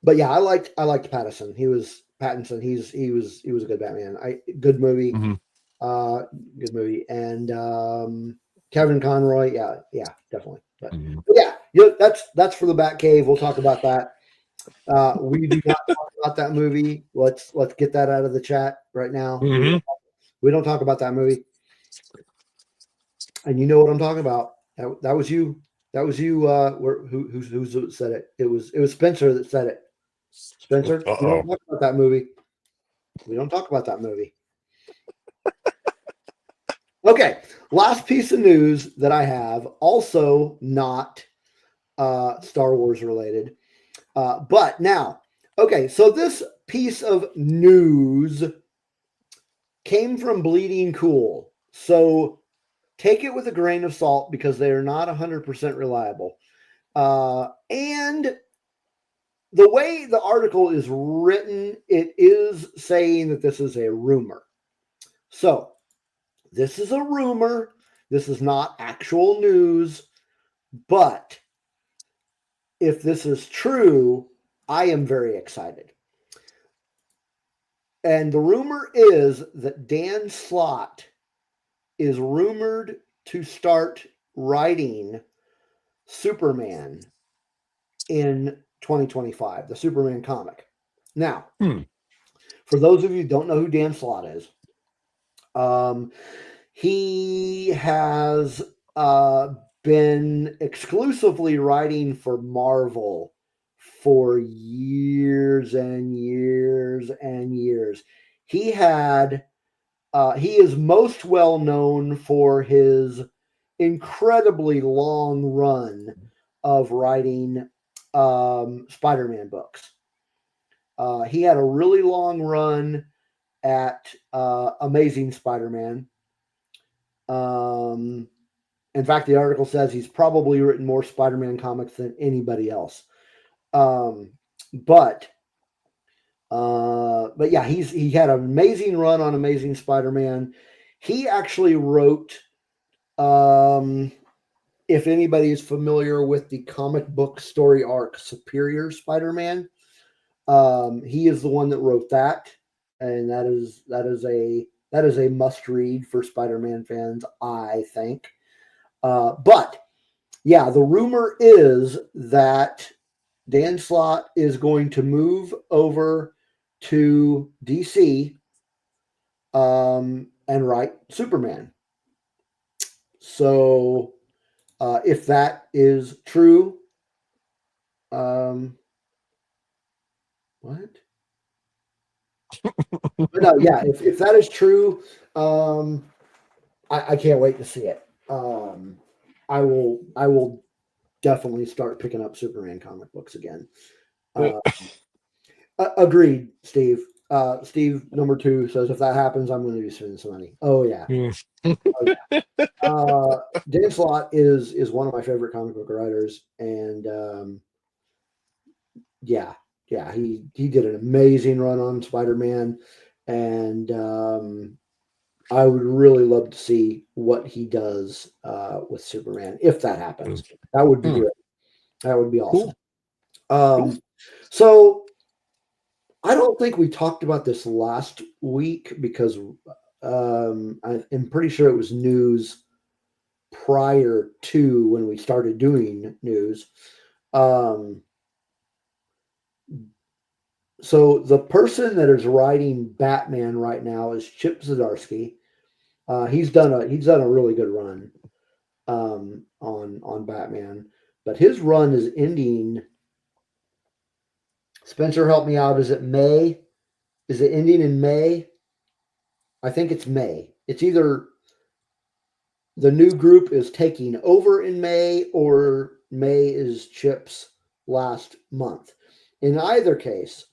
But yeah, I liked Pattinson. He was a good Batman. Good movie. Mm-hmm. Good movie. And Kevin Conroy, yeah, definitely. But, Mm-hmm. but yeah, that's for the Batcave. We'll talk about that. We do not talk about that movie. Let's get that out of the chat right now. Mm-hmm. We don't talk about that movie. And you know what I'm talking about. That was you. That was you. Who said it? It was Spencer that said it. Spencer, we don't talk about that movie. We don't talk about that movie. Okay, last piece of news that I have, also not Star Wars related, but now, okay, so this piece of news came from Bleeding Cool. So take it with a grain of salt because they are not 100% reliable. And the way the article is written, it is saying that this is a rumor. So this is a rumor. This is not actual news. But if this is true, I am very excited. And the rumor is that Dan Slott is rumored to start writing Superman in 2025, the Superman comic. Now, for those of you who don't know who Dan Slott is, he has been exclusively writing for Marvel for years and years and years. He is most well known for his incredibly long run of writing Spider-Man books. He had a really long run at Amazing Spider-Man. In fact, the article says he's probably written more Spider-Man comics than anybody else. But yeah, he had an amazing run on Amazing Spider-Man. He actually wrote, if anybody is familiar with the comic book story arc Superior Spider-Man, he is the one that wrote that, and that is a must read for Spider-Man fans, I think. But yeah, the rumor is that Dan Slott is going to move over to DC and write Superman. So if that is true, what? But no, yeah, if that is true, I can't wait to see it. I will definitely start picking up Superman comic books again. Agreed, Steve. Steve number 2 says if that happens, I'm going to be spending some money. Oh yeah. Oh, yeah. Dan Slott is one of my favorite comic book writers, and yeah, he did an amazing run on Spider-Man, and I would really love to see what he does with Superman if that happens. That would be great. That would be awesome. Cool. So I don't think we talked about this last week because I'm pretty sure it was news prior to when we started doing news. So the person that is writing Batman right now is Chip Zdarsky. He's done a really good run on Batman, but his run is ending. Spencer, help me out. Is it May? Is it ending in May? I think it's May. It's either the new group is taking over in May or May is Chip's last month. In either case,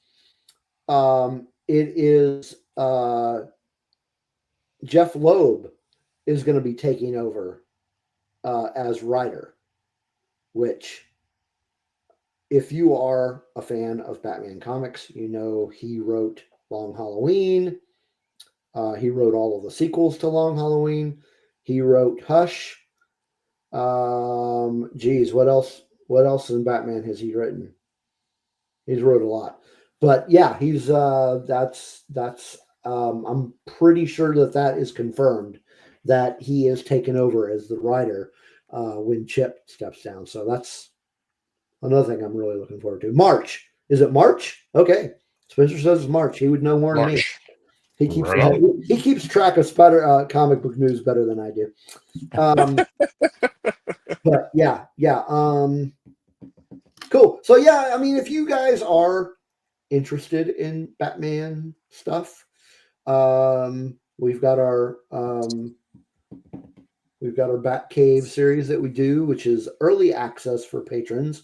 it is Jeff Loeb is going to be taking over as writer, which if you are a fan of Batman comics, you know he wrote Long Halloween. He wrote all of the sequels to Long Halloween. He wrote Hush. Geez, what else? What else in Batman has he written? He's wrote a lot, but yeah, he's that's. I'm pretty sure that is confirmed that he is taken over as the writer when Chip steps down. So that's another thing I'm really looking forward to. March. Is it March? Okay. Spencer says it's March. He would know more than me. He keeps he keeps track of Spider comic book news better than I do. But yeah. Cool. So yeah, I mean, if you guys are interested in Batman stuff, we've got our Batcave series that we do, which is early access for patrons.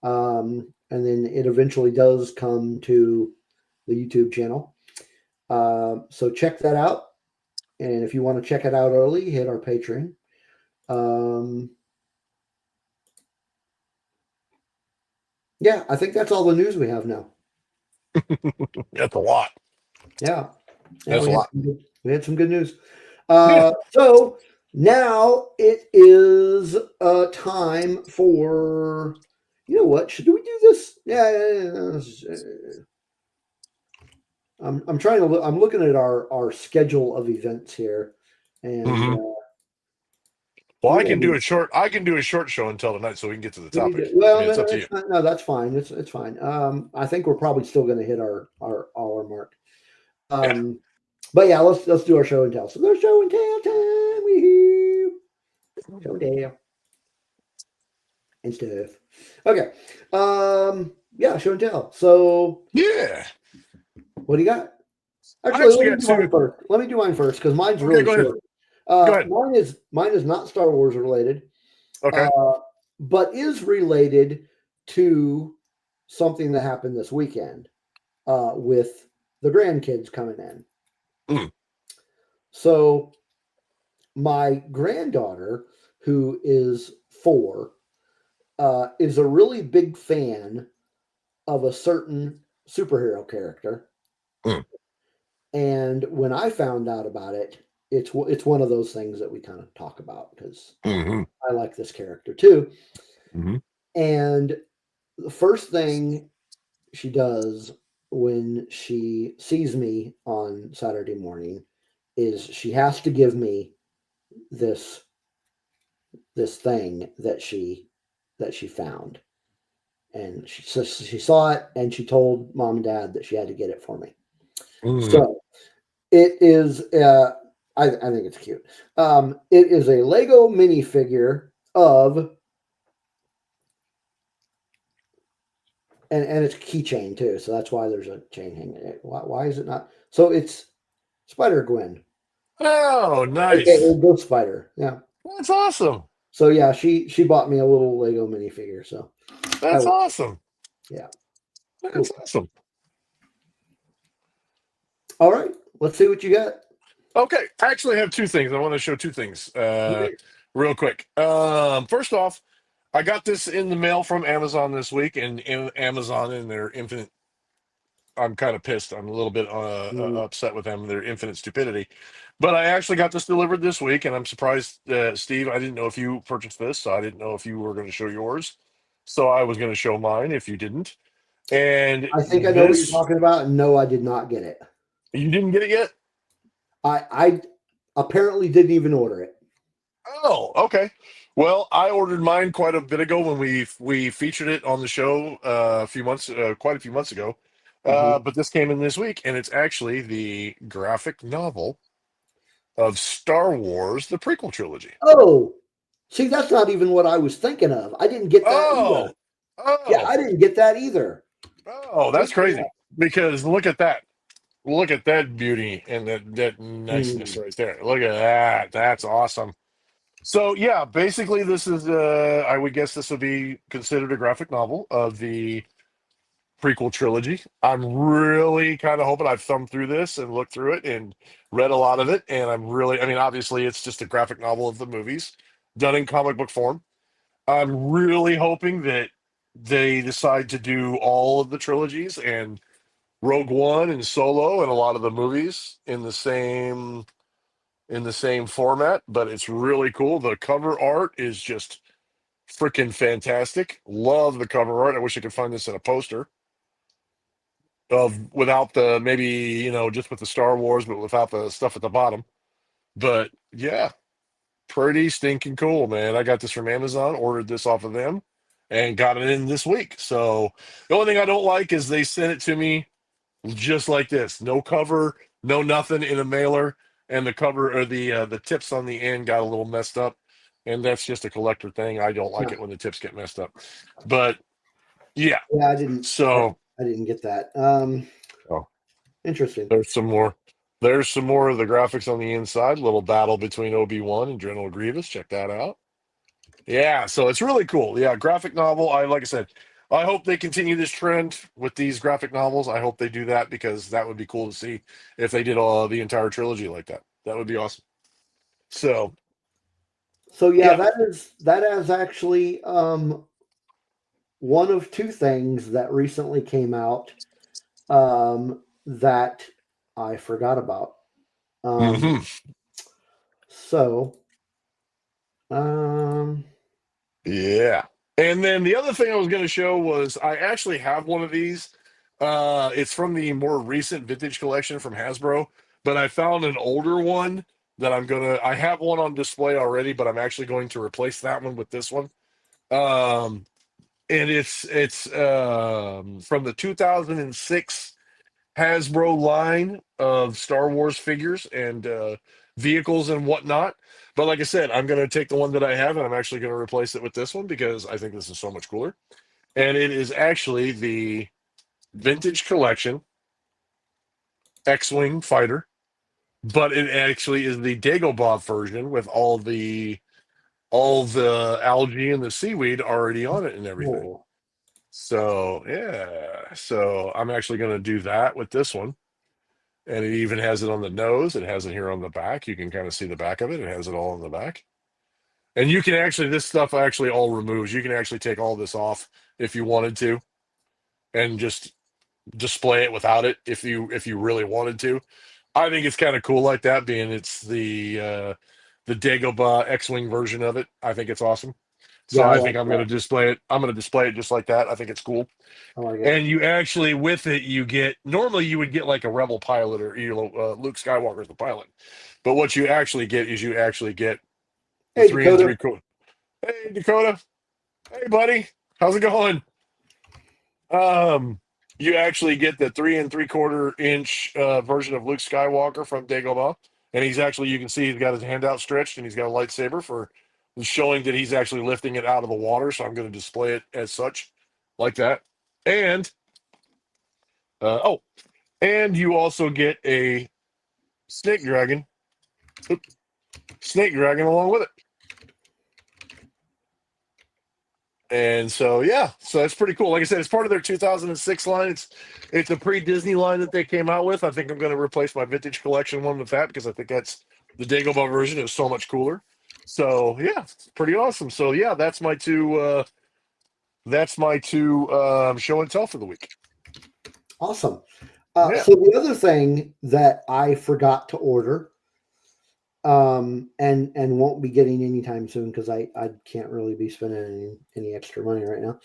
And then it eventually does come to the YouTube channel. So check that out. And if you want to check it out early, hit our Patreon. Um, yeah, I think that's all the news we have now. That's a lot. Yeah, yeah, That's a lot. we had some good news. Yeah. So now it is time for, you know what? Should we do this? Yeah, I'm trying to look. I'm looking at our schedule of events here, and Hmm. Well, we I may can do be a short. I can do a short show until tonight, so we can get to the we need to. topic. I Well, mean, no, it's up no, to you. it's not, no, that's fine. It's fine. I think we're probably still going to hit our hour mark. Yeah. Um, but yeah, let's do our show and tell. So there's show and tell time. We show and tell and stuff. Okay. Yeah, show and tell. So Yeah. what do you got? I Actually, actually let me got do mine two. first. Let me do mine first because mine's Okay, really go ahead. short. Go ahead. Mine is not Star Wars related, Okay. uh, but is related to something that happened this weekend with the grandkids coming in. Mm, So my granddaughter, who is 4, is a really big fan of a certain superhero character. mm, And when I found out about it, it's one of those things that we kind of talk about because hmm, I like this character too. hmm. And the first thing she does when she sees me on Saturday morning is she has to give me this this thing that she found, and she saw it and she told mom and dad that she had to get it for me. Mm. So it is. I think it's cute. It is a Lego minifigure of, and it's a keychain too. So that's why there's a chain hanging. Why is it not? So it's Spider Gwen, Oh, nice. aka Ghost Spider. Yeah. That's awesome. So yeah, she bought me a little Lego minifigure. So I That's awesome. yeah, That's cool. awesome. All right, let's see what you got. Okay, I actually have two things. I want to show two things Okay. real quick. First off, I got this in the mail from Amazon this week, and Amazon and their infinite. I'm kind of pissed. I'm a little bit Mm, upset with them, their infinite stupidity. But I actually got this delivered this week, and I'm surprised, Steve. I didn't know if you purchased this, so I didn't know if you were going to show yours. So I was going to show mine if you didn't. And I think I know what you're this, talking about. And no, I did not get it. you didn't get it yet? I apparently didn't even order it. Oh, okay. Well, I ordered mine quite a bit ago when we featured it on the show a few months, quite a few months ago. Mhm. But this came in this week, and it's actually the graphic novel of Star Wars, the prequel trilogy. Oh, see, that's not even what I was thinking of. I didn't get that either. Oh, Yeah, oh, I didn't get that either. oh, Look that's at that. crazy. Because look at that. Look at that beauty and that niceness Hmm. right there. Look at that. That's awesome. So yeah, basically this is I would guess this would be considered a graphic novel of the prequel trilogy. I'm really kind of hoping I've thumbed through this and looked through it and read a lot of it, and I'm really, I mean, obviously it's just a graphic novel of the movies done in comic book form. I'm really hoping that they decide to do all of the trilogies and Rogue One and Solo and a lot of the movies in the same format, but it's really cool. The cover art is just freaking fantastic. Love the cover art. I wish I could find this in a poster of without the maybe, just with the Star Wars, but without the stuff at the bottom. But yeah, pretty stinking cool, man. I got this from Amazon, ordered this off of them, and got it in this week. So the only thing I don't like is they sent it to me just like this, no cover, no nothing in a mailer, and the cover or the tips on the end got a little messed up, and that's just a collector thing. I don't like Huh. it when the tips get messed up, but yeah. Yeah, I didn't. So I didn't get that. oh, Interesting. there's some more. There's some more of the graphics on the inside. Little battle between Obi-Wan and General Grievous. Check that out. Yeah, so it's really cool. Yeah, graphic novel. Like I said, I hope they continue this trend with these graphic novels. I hope they do that because that would be cool to see if they did all the entire trilogy like that. That would be awesome. So So yeah, yeah. that is actually one of two things that recently came out that I forgot about. Um, Hmm. so um, Yeah. And then the other thing I was going to show was I actually have one of these. It's from the more recent vintage collection from Hasbro, but I found an older one that I have one on display already, but I'm actually going to replace that one with this one. Um, and it's from the 2006 Hasbro line of Star Wars figures and vehicles and whatnot. But like I said, I'm going to take the one that I have and I'm actually going to replace it with this one because I think this is so much cooler. And it is actually the Vintage Collection X-Wing fighter, but it actually is the Dagobah version with all the algae and the seaweed already on it and everything. oh, So yeah, so I'm actually going to do that with this one. And it even has it on the nose. It has it here on the back. You can kind of see the back of it. It has it all on the back. And you can actually, this stuff actually all removes. You can actually take all this off if you wanted to and just display it without it if you really wanted to. I think it's kind of cool like that, being it's the Dagobah X-Wing version of it. I think it's awesome. So yeah, I I like think I'm going that. to display it. I'm going to display it just like that. I think it's cool. I like it. And you actually, with it, you get normally you would get like a rebel pilot or Luke Skywalker's the pilot, but what you actually get is you actually get the Hey, three and Dakota. three quarter. Hey Dakota, hey buddy, how's it going? Um, you actually get the 3 and 3/4 inch version of Luke Skywalker from Dagobah, and he's actually you can see he's got his hand outstretched and he's got a lightsaber for showing that he's actually lifting it out of the water. So I'm going to display it as such, like that. And oh, and you also get a snake dragon, snake dragon along with it. And so yeah, so that's pretty cool. Like I said, it's part of their 2006 line. It's a pre-Disney line that they came out with. I think I'm going to replace my vintage collection one with that because I think that's the Dagobah version is so much cooler. So yeah, it's pretty awesome. So yeah, that's my two show and tell for the week. Awesome. Yeah. So the other thing that I forgot to order, and won't be getting anytime soon because I can't really be spending any extra money right now.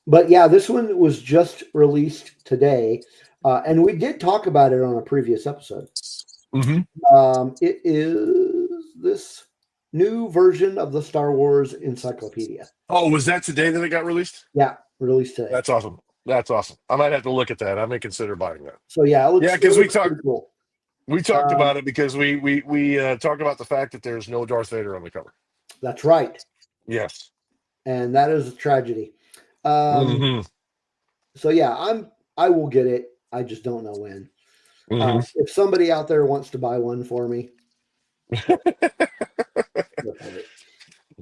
But yeah, this one was just released today, and we did talk about it on a previous episode. Hmm. It is this new version of the Star Wars Encyclopedia. Oh, was that today that it got released? Yeah, released today. That's awesome. That's awesome. I might have to look at that. I may consider buying that. So yeah, Yeah, it because we looks talked. pretty cool. We talked Um, about it because we talked about the fact that there's no Darth Vader on the cover. that's right, Yes. and that is a tragedy. Um, Hmm. so yeah, I will get it. I just don't know when. Hmm. If somebody out there wants to buy one for me, go for it.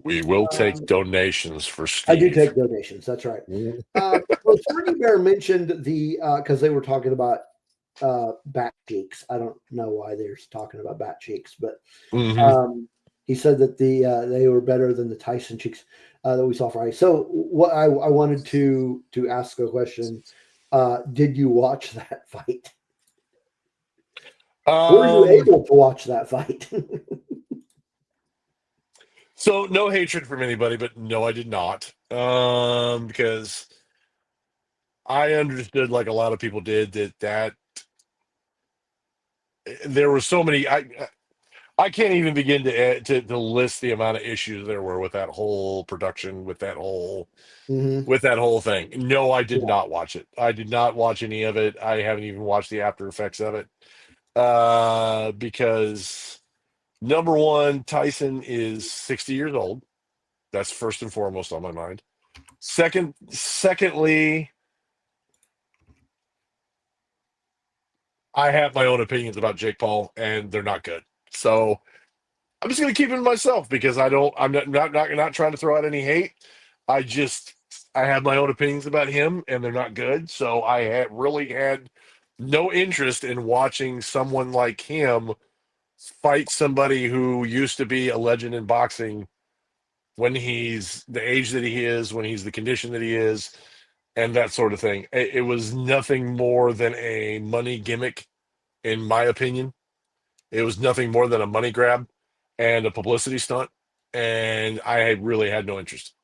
We will take Um, donations for I do Steve. take donations. That's right. So Sturdy Bear mentioned the because they were talking about bat cheeks. I don't know why they're talking about bat cheeks, but Hmm. um, he said that they were better than the Tyson cheeks that we saw Friday. So what I wanted to ask a question: did you watch that fight? Were you Um. able to watch that fight? So no hatred from anybody, but no, I did not. Because I understood, like a lot of people did, that there were so many. I can't even begin to list the amount of issues there were with that whole production, Hmm. with that whole thing. No, I did Yeah, not watch it. I did not watch any of it. I haven't even watched the after effects of it. Because number one, Tyson is 60 years old. That's first and foremost on my mind. Secondly, I have my own opinions about Jake Paul, and they're not good. So I'm just going to keep it to myself because I don't. I'm not trying to throw out any hate. I just I have my own opinions about him, and they're not good. So I really had no interest in watching someone like him fight somebody who used to be a legend in boxing when he's the age that he is, when he's the condition that he is, and that sort of thing. It was nothing more than a money gimmick, in my opinion. It was nothing more than a money grab and a publicity stunt, and I really had no interest.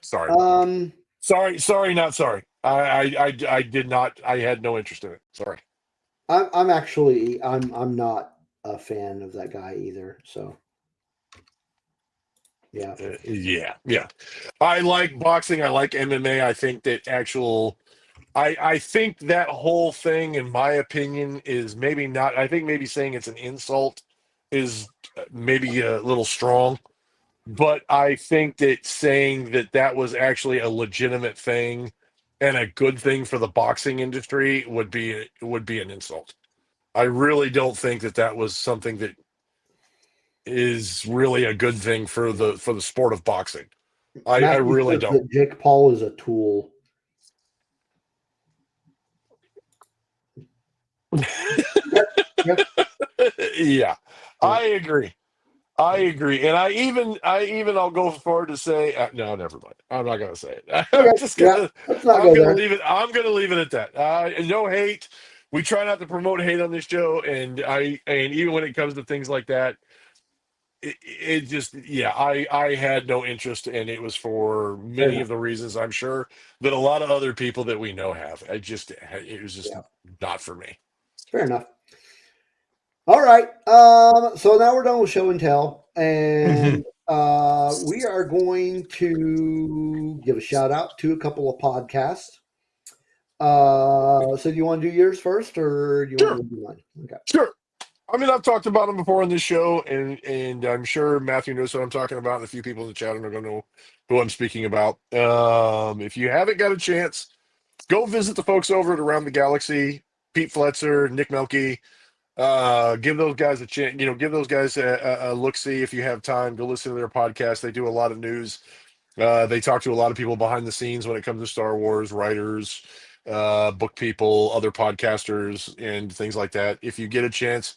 Sorry, Um, sorry, not sorry. I did not. I had no interest in it. Sorry. I'm actually I'm not a fan of that guy either. So yeah, Yeah. I like boxing. I like MMA. I think that actual. I think that whole thing, in my opinion, is maybe not. I think maybe saying it's an insult is maybe a little strong. But I think that saying that that was actually a legitimate thing and a good thing for the boxing industry would be an insult. I really don't think that that was something that is really a good thing for the sport of boxing. I Matthew really says don't. that Jake Paul is a tool. Yep, yep, Yeah, I yep. agree. I agree, and I even I'll go forward to say no, never mind. I'm not gonna say it. I'm Okay, just yeah. gonna Let's not I'm go gonna there. leave it. I'm gonna leave it at that. No hate. We try not to promote hate on this show, and even when it comes to things like that, it just yeah, I had no interest, and it was for Fair many enough. of the reasons I'm sure that a lot of other people that we know have. It was just Yeah, not for me. fair enough. All right. So now we're done with show and tell, and we are going to give a shout out to a couple of podcasts. So do you want to do yours first, or do you want me Sure, to do mine? Okay. sure. I mean, I've talked about them before on this show, and I'm sure Matthew knows what I'm talking about, and a few people in the chat are going to know who I'm speaking about. If you haven't got a chance, go visit the folks over at Around the Galaxy, Pete Fletzer, Nick Melke. Give those guys a chance. Give those guys a look. See if you have time. Go listen to their podcast. They do a lot of news. They talk to a lot of people behind the scenes when it comes to Star Wars, writers, book people, other podcasters, and things like that. If you get a chance,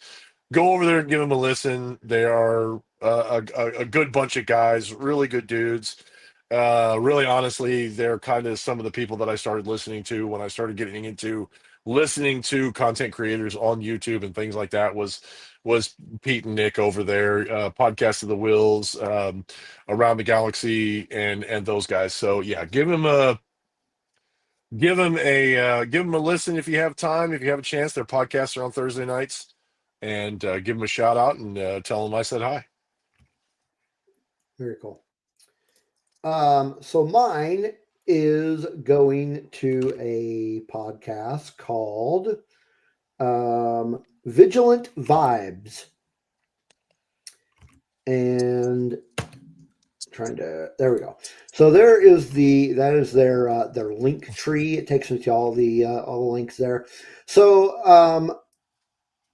go over there and give them a listen. They are a good bunch of guys, really good dudes. Really, honestly, they're kind of some of the people that I started listening to when I started getting into listening to content creators on YouTube and things like that. Was Pete and Nick over there, Podcast of the Wills, Around the Galaxy, and those guys. So yeah, give them a listen if you have time, if you have a chance. Their podcasts are on Thursday nights, and give them a shout out and tell them I said hi. Very cool. So mine is going to a podcast called Vigilant Vibes, and trying to there we go. So that is their link tree. It takes me to all the links there. So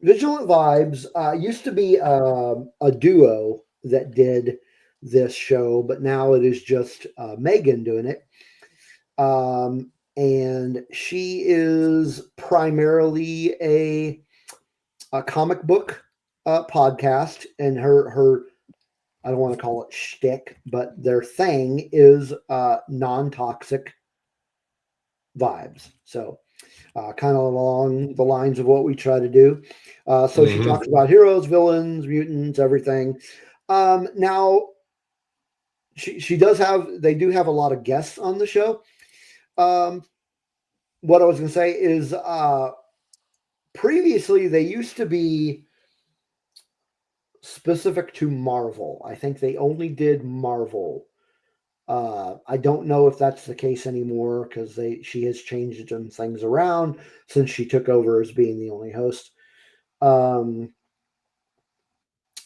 Vigilant Vibes used to be a duo that did this show, but now it is just Megan doing it. And she is primarily a comic book podcast, and her I don't want to call it shtick, but their thing is non toxic vibes. So kind of along the lines of what we try to do. So she Hmm. talks about heroes, villains, mutants, everything. Now she does have they do have a lot of guests on the show. Um, what I was going to say is previously they used to be specific to Marvel. I think they only did Marvel. I don't know if that's the case anymore because she has changed some things around since she took over as being the only host. Um,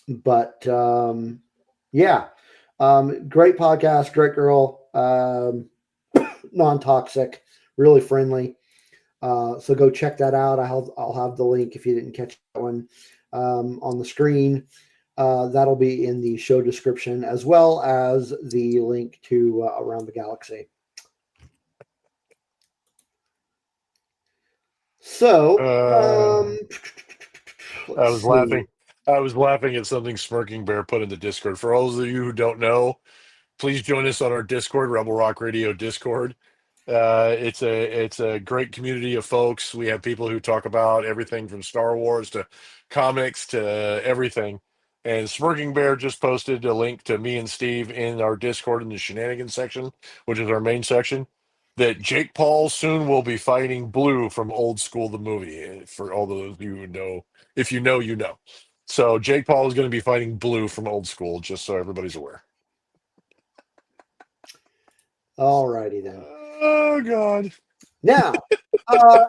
but yeah, great podcast, great girl, non toxic, really friendly. So go check that out. I'll have the link if you didn't catch that one on the screen. That'll be in the show description as well as the link to Around the Galaxy. So I let's was laughing. see. I was laughing at something Smirking Bear put in the Discord. For all of you who don't know, please join us on our Discord, Rebel Rock Radio Discord. It's a great community of folks. We have people who talk about everything from Star Wars to comics to everything. And Smirking Bear just posted a link to me and Steve in our Discord in the shenanigans section, which is our main section. That Jake Paul soon will be fighting Blue from Old School the movie. For all those of you who know, if you know, you know. So Jake Paul is going to be fighting Blue from Old School, just so everybody's aware. All righty then. Oh God. Now,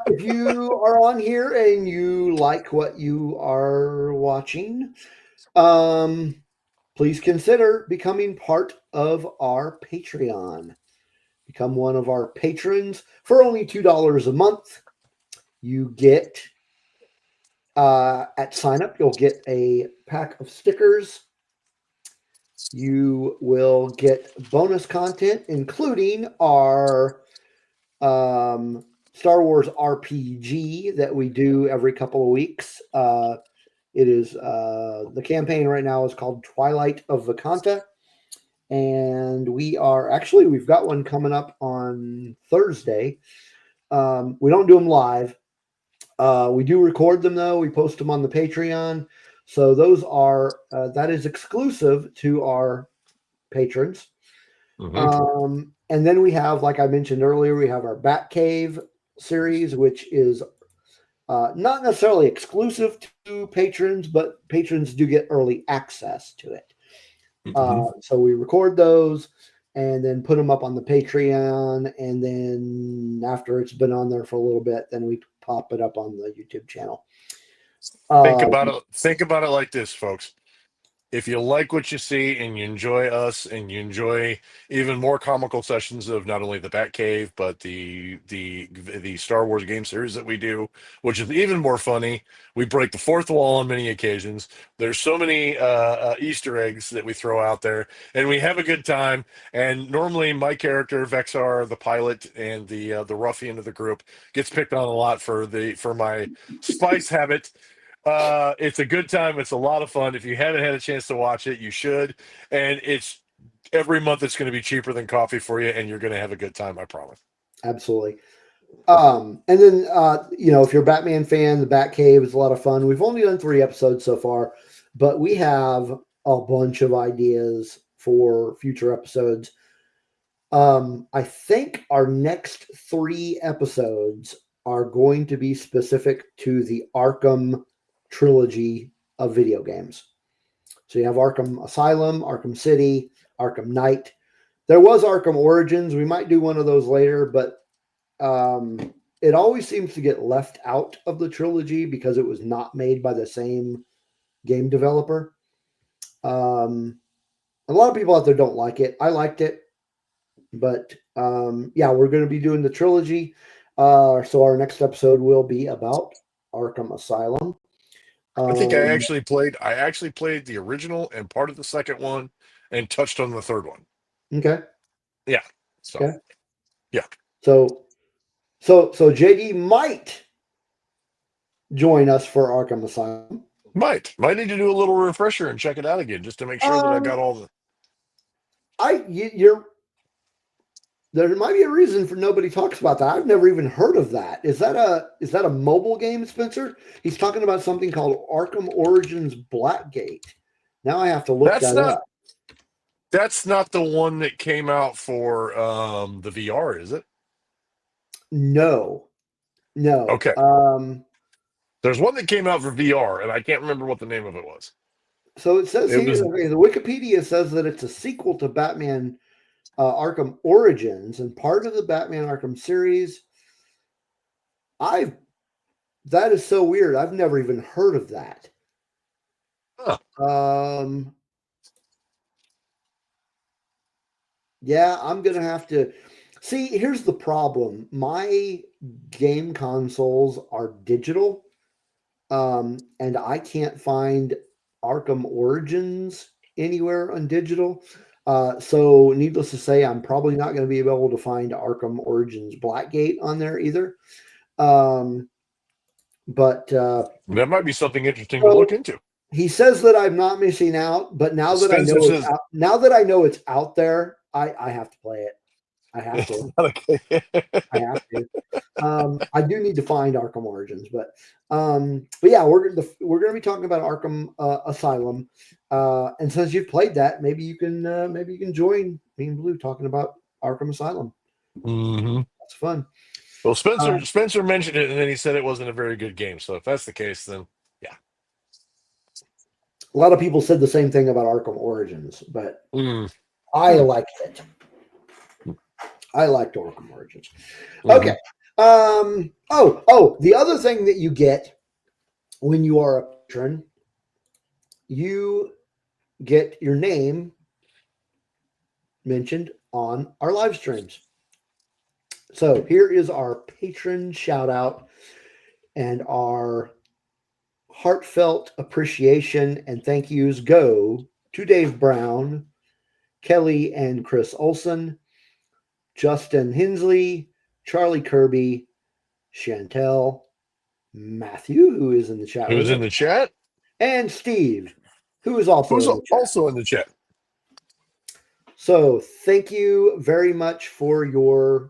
if you are on here and you like what you are watching, please consider becoming part of our Patreon. Become one of our patrons for only $2 a month. You get at sign up, you'll get a pack of stickers. You will get bonus content, including our Star Wars RPG that we do every couple of weeks. It is the campaign right now is called Twilight of Vakanta, and we've got one coming up on Thursday. We don't do them live. We do record them though. We post them on the Patreon. So those are that is exclusive to our patrons. And then we have, like I mentioned earlier, we have our Batcave series, which is not necessarily exclusive to patrons, but patrons do get early access to it. So we record those and then put them up on the Patreon. And then after it's been on there for a little bit, then we pop it up on the YouTube channel. Think about it. Think about it like this, folks. If you like what you see and you enjoy us and you enjoy even more comical sessions of not only the Batcave but the Star Wars game series that we do, which is even more funny, we break the fourth wall on many occasions. There's so many Easter eggs that we throw out there, and we have a good time. And normally, my character Vexar, the pilot and the ruffian of the group, gets picked on a lot for my spice habit. It's a good time. It's a lot of fun. If you haven't had a chance to watch it, you should. And it's every month it's going to be cheaper than coffee for you, and you're going to have a good time. I promise. Absolutely. And then, if you're a Batman fan, the Batcave is a lot of fun. We've only done 3 episodes so far, but we have a bunch of ideas for future episodes. I think our next 3 episodes are going to be specific to the Arkham trilogy of video games. So you have Arkham Asylum, Arkham City, Arkham Knight. There was Arkham Origins. We might do one of those later, but it always seems to get left out of the trilogy because it was not made by the same game developer. A lot of people out there don't like it. I liked it, but we're going to be doing the trilogy. So our next episode will be about Arkham Asylum. I think I actually played the original and part of the second one and touched on the third one. Okay. Yeah. So, okay. Yeah. So JD might join us for Arkham Asylum. Might need to do a little refresher and check it out again just to make sure that I got all the. There might be a reason for nobody talks about that. I've never even heard of that. Is that a mobile game, Spencer? He's talking about something called Arkham Origins Blackgate. Now I have to look that up. That's not the one that came out for the VR, is it? No. Okay. There's one that came out for VR, and I can't remember what the name of it was. So it says the Wikipedia says that it's a sequel to Batman Arkham Origins and part of the Batman Arkham series. That is so weird. I've never even heard of that. Huh. Yeah, I'm gonna have to see. Here's the problem: my game consoles are digital, and I can't find Arkham Origins anywhere on digital. So needless to say, I'm probably not going to be able to find Arkham Origins Blackgate on there either. But that might be something interesting to look into. he says that I'm not missing out, but Spencer says, now that I know it's out there, I have to play it. I have to. okay. I have to. I do need to find Arkham Origins, but yeah, we're gonna be talking about Arkham Asylum, and since you've played that, maybe you can join me and Blue talking about Arkham Asylum. Hmm. That's fun. Well, Uh, Spencer mentioned it, and then he said it wasn't a very good game. So if that's the case, then yeah. a lot of people said the same thing about Arkham Origins, but Mm. I liked it. I liked Arkham Origins. Hmm. Okay. The other thing that you get when you are a patron, you get your name mentioned on our live streams. So here is our patron shout out and our heartfelt appreciation and thank yous go to Dave Brown, Kelly and Chris Olson, Justin Hensley, Charlie Kirby, Chantel, Matthew, who is in the chat with Who's in us, the chat? and Steve, who is also Who's in the chat. also in the chat? So thank you very much for your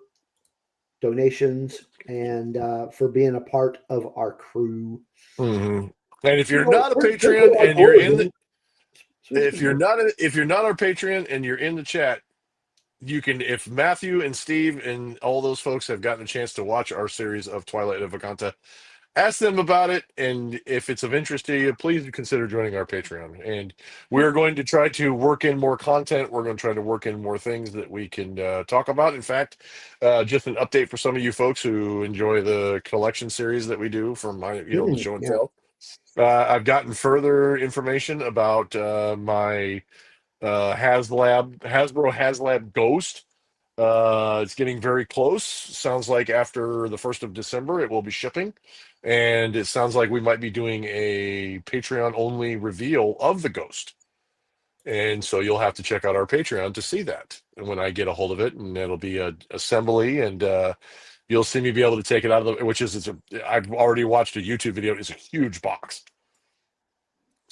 donations and for being a part of our crew. Hmm. And if you're People, not a people Patreon like and you're in the Origin. Speaking of, if you're not our Patreon and you're in the chat, you can, if Matthew and Steve and all those folks have gotten a chance to watch our series of Twilight of Vakanta, ask them about it, and if it's of interest to you, please consider joining our Patreon. And we're going to try to work in more content. We're going to try to work in more things that we can talk about. In fact, just an update for some of you folks who enjoy the collection series that we do from my, the show and yeah, tell. I've gotten further information about my Hasbro HasLab Ghost. It's getting very close. Sounds like after the 1st of December, it will be shipping. And it sounds like we might be doing a Patreon only reveal of the Ghost. And so you'll have to check out our Patreon to see that when I get a hold of it. And it'll be a assembly. And you'll see me be able to take it out of the, which is, I've already watched a YouTube video. It's a huge box.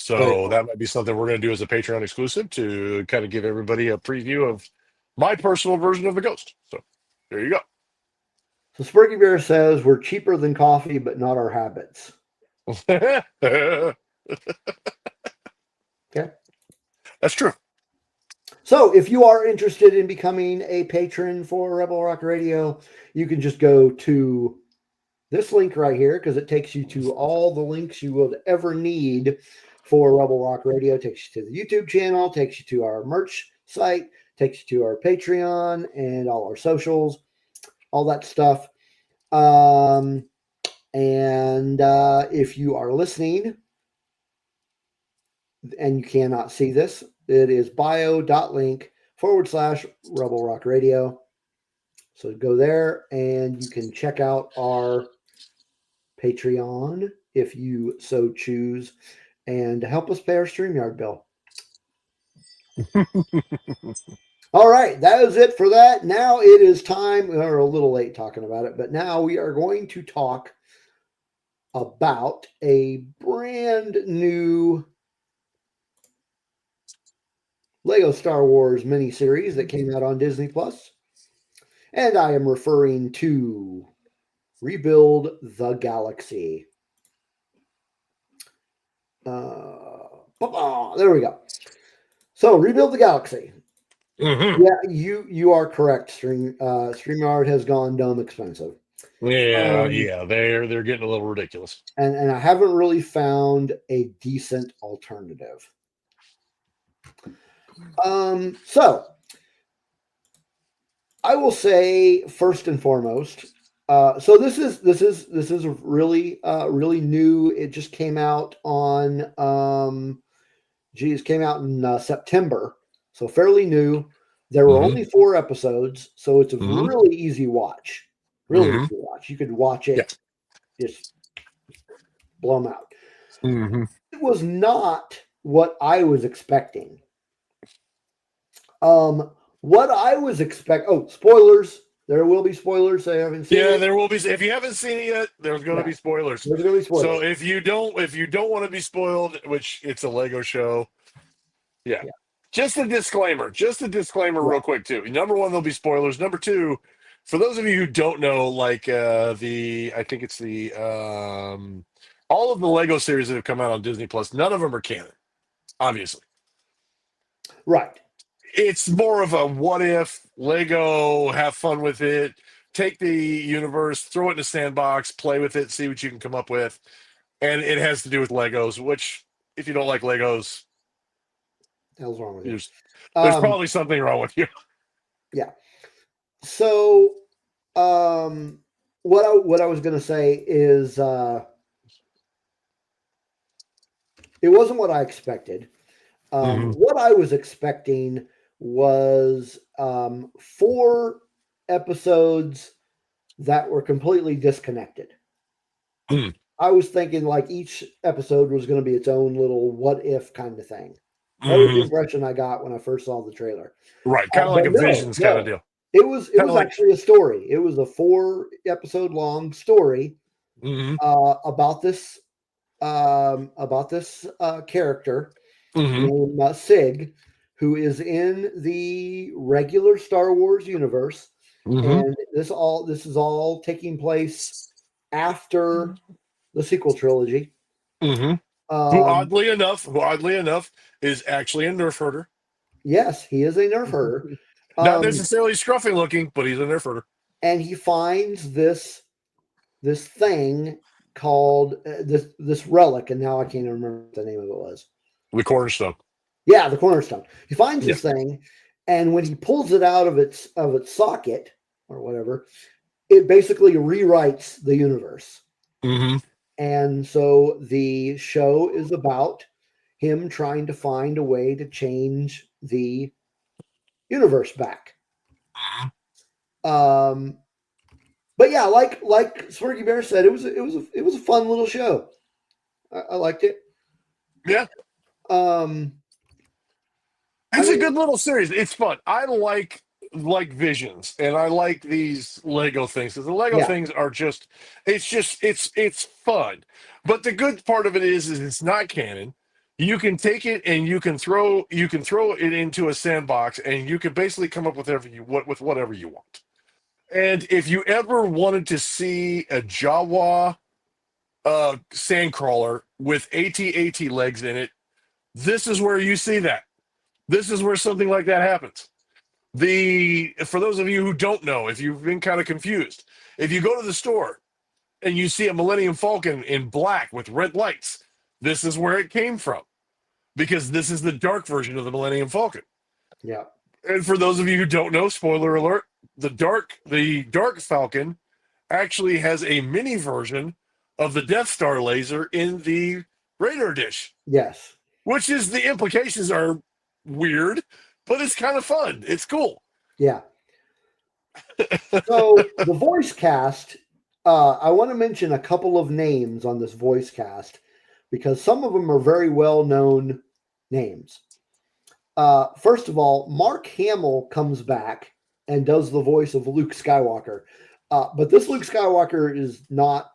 very So cool. that might be something we're going to do as a Patreon exclusive to kind of give everybody a preview of my personal version of the Ghost. So there you So Spurky Bear says we're cheaper than coffee, but not our habits. go. Okay. That's true. So if you are interested in becoming a patron for Rebel Rock Radio, you can just go to this link right here because it takes you to all the links you would ever need for Rebel Rock Radio. It takes you to the YouTube channel, takes you to our merch site, takes you to our Patreon and all our socials, all that stuff. And if you are listening and you cannot see this, it is bio.link/Rebel Rock Radio. So go there and you can check out our Patreon if you so choose and help us pay our StreamYard bill. All right, that is it for that. Now it is time. We're a little late talking about it, but now we are going to talk about a brand new Lego Star Wars miniseries that came out on Disney Plus. And I am referring to Rebuild the Galaxy. There we go. So, Rebuild the Galaxy. Hmm. Yeah, you are correct. StreamYard has gone dumb expensive. Yeah, Um, yeah, they're getting a little ridiculous. and I haven't really found a decent alternative. So I will say first and foremost. So this is really really new. It just came out on came out in September, so fairly new. There were Hmm. only 4 episodes, so it's a Hmm. really easy watch. Really Hmm. easy watch. You could watch Yeah. it, just blow them out. Hmm. It was not what I was expecting. What I was expect. Oh, spoilers! There will be spoilers. I haven't seen Yeah, it. there will be. If you haven't seen it yet, there's going to Yeah, be spoilers. there's going to be So spoilers. if you don't want to be spoiled, which it's a Lego show, yeah. Yeah, Just a disclaimer, yeah, real quick too. Number one, there'll be spoilers. Number two, for those of you who don't know, like I think it's the all of the Lego series that have come out on Disney Plus, none of them are canon. Obviously, right. it's more of a what if Lego, have fun with it, take the universe, throw it in a sandbox, play with it, see what you can come up with, and it has to do with Legos. Which, if you don't like Legos, The hell's wrong with you? there's Um, probably something wrong with you. yeah. So, what I was going to say is it wasn't what I expected. Hmm. What I was expecting was 4 episodes that were completely disconnected. Hmm. I was thinking like each episode was going to be its own little what if kind of thing. That was the Hmm. impression I got when I first saw the trailer. Right, kind of like But a no, Visions kind of no, deal. it Kind of was like, actually a story. It was a 4 episode long story hmm, about this character hmm, named Sig, who is in the regular Star Wars universe, hmm, and this is all taking place after the sequel trilogy. hmm. Um, Who oddly enough is actually a nerf herder. yes, he is a nerf herder, Not um, necessarily scruffy looking, but he's a nerf herder. and he finds this thing called this relic, and now I can't remember what the name of it was. The cornerstone. Yeah, the cornerstone. He finds Yeah. this thing, and when he pulls it out of its socket or whatever, it basically rewrites the universe. Hmm. And so the show is about him trying to find a way to change the universe back. Um, but yeah, like Smirky Bear said, it was a fun little show. I liked it. Yeah. Um, I It's a mean, good little series. It's fun. I like Visions, and I like these Lego things because the Lego yeah, things are just it's fun. But the good part of it is it's not canon. You can take it and you can throw it into a sandbox, and you can basically come up with whatever you want. And if you ever wanted to see a Jawa sandcrawler with AT-AT legs in it, this is where you see that. This is where something like that happens. For those of you who don't know, if you've been kind of confused, if you go to the store and you see a Millennium Falcon in black with red lights, this is where it came from because this is the dark version of the Millennium Falcon. yeah, And for those of you who don't know, spoiler alert, the dark Falcon actually has a mini version of the Death Star laser in the radar dish, yes, which is the implications are weird, but it's kind of fun. It's cool. yeah. So the voice cast, I want to mention a couple of names on this voice cast because some of them are very well known names. First of all, Mark Hamill comes back and does the voice of Luke Skywalker, but this Luke Skywalker is not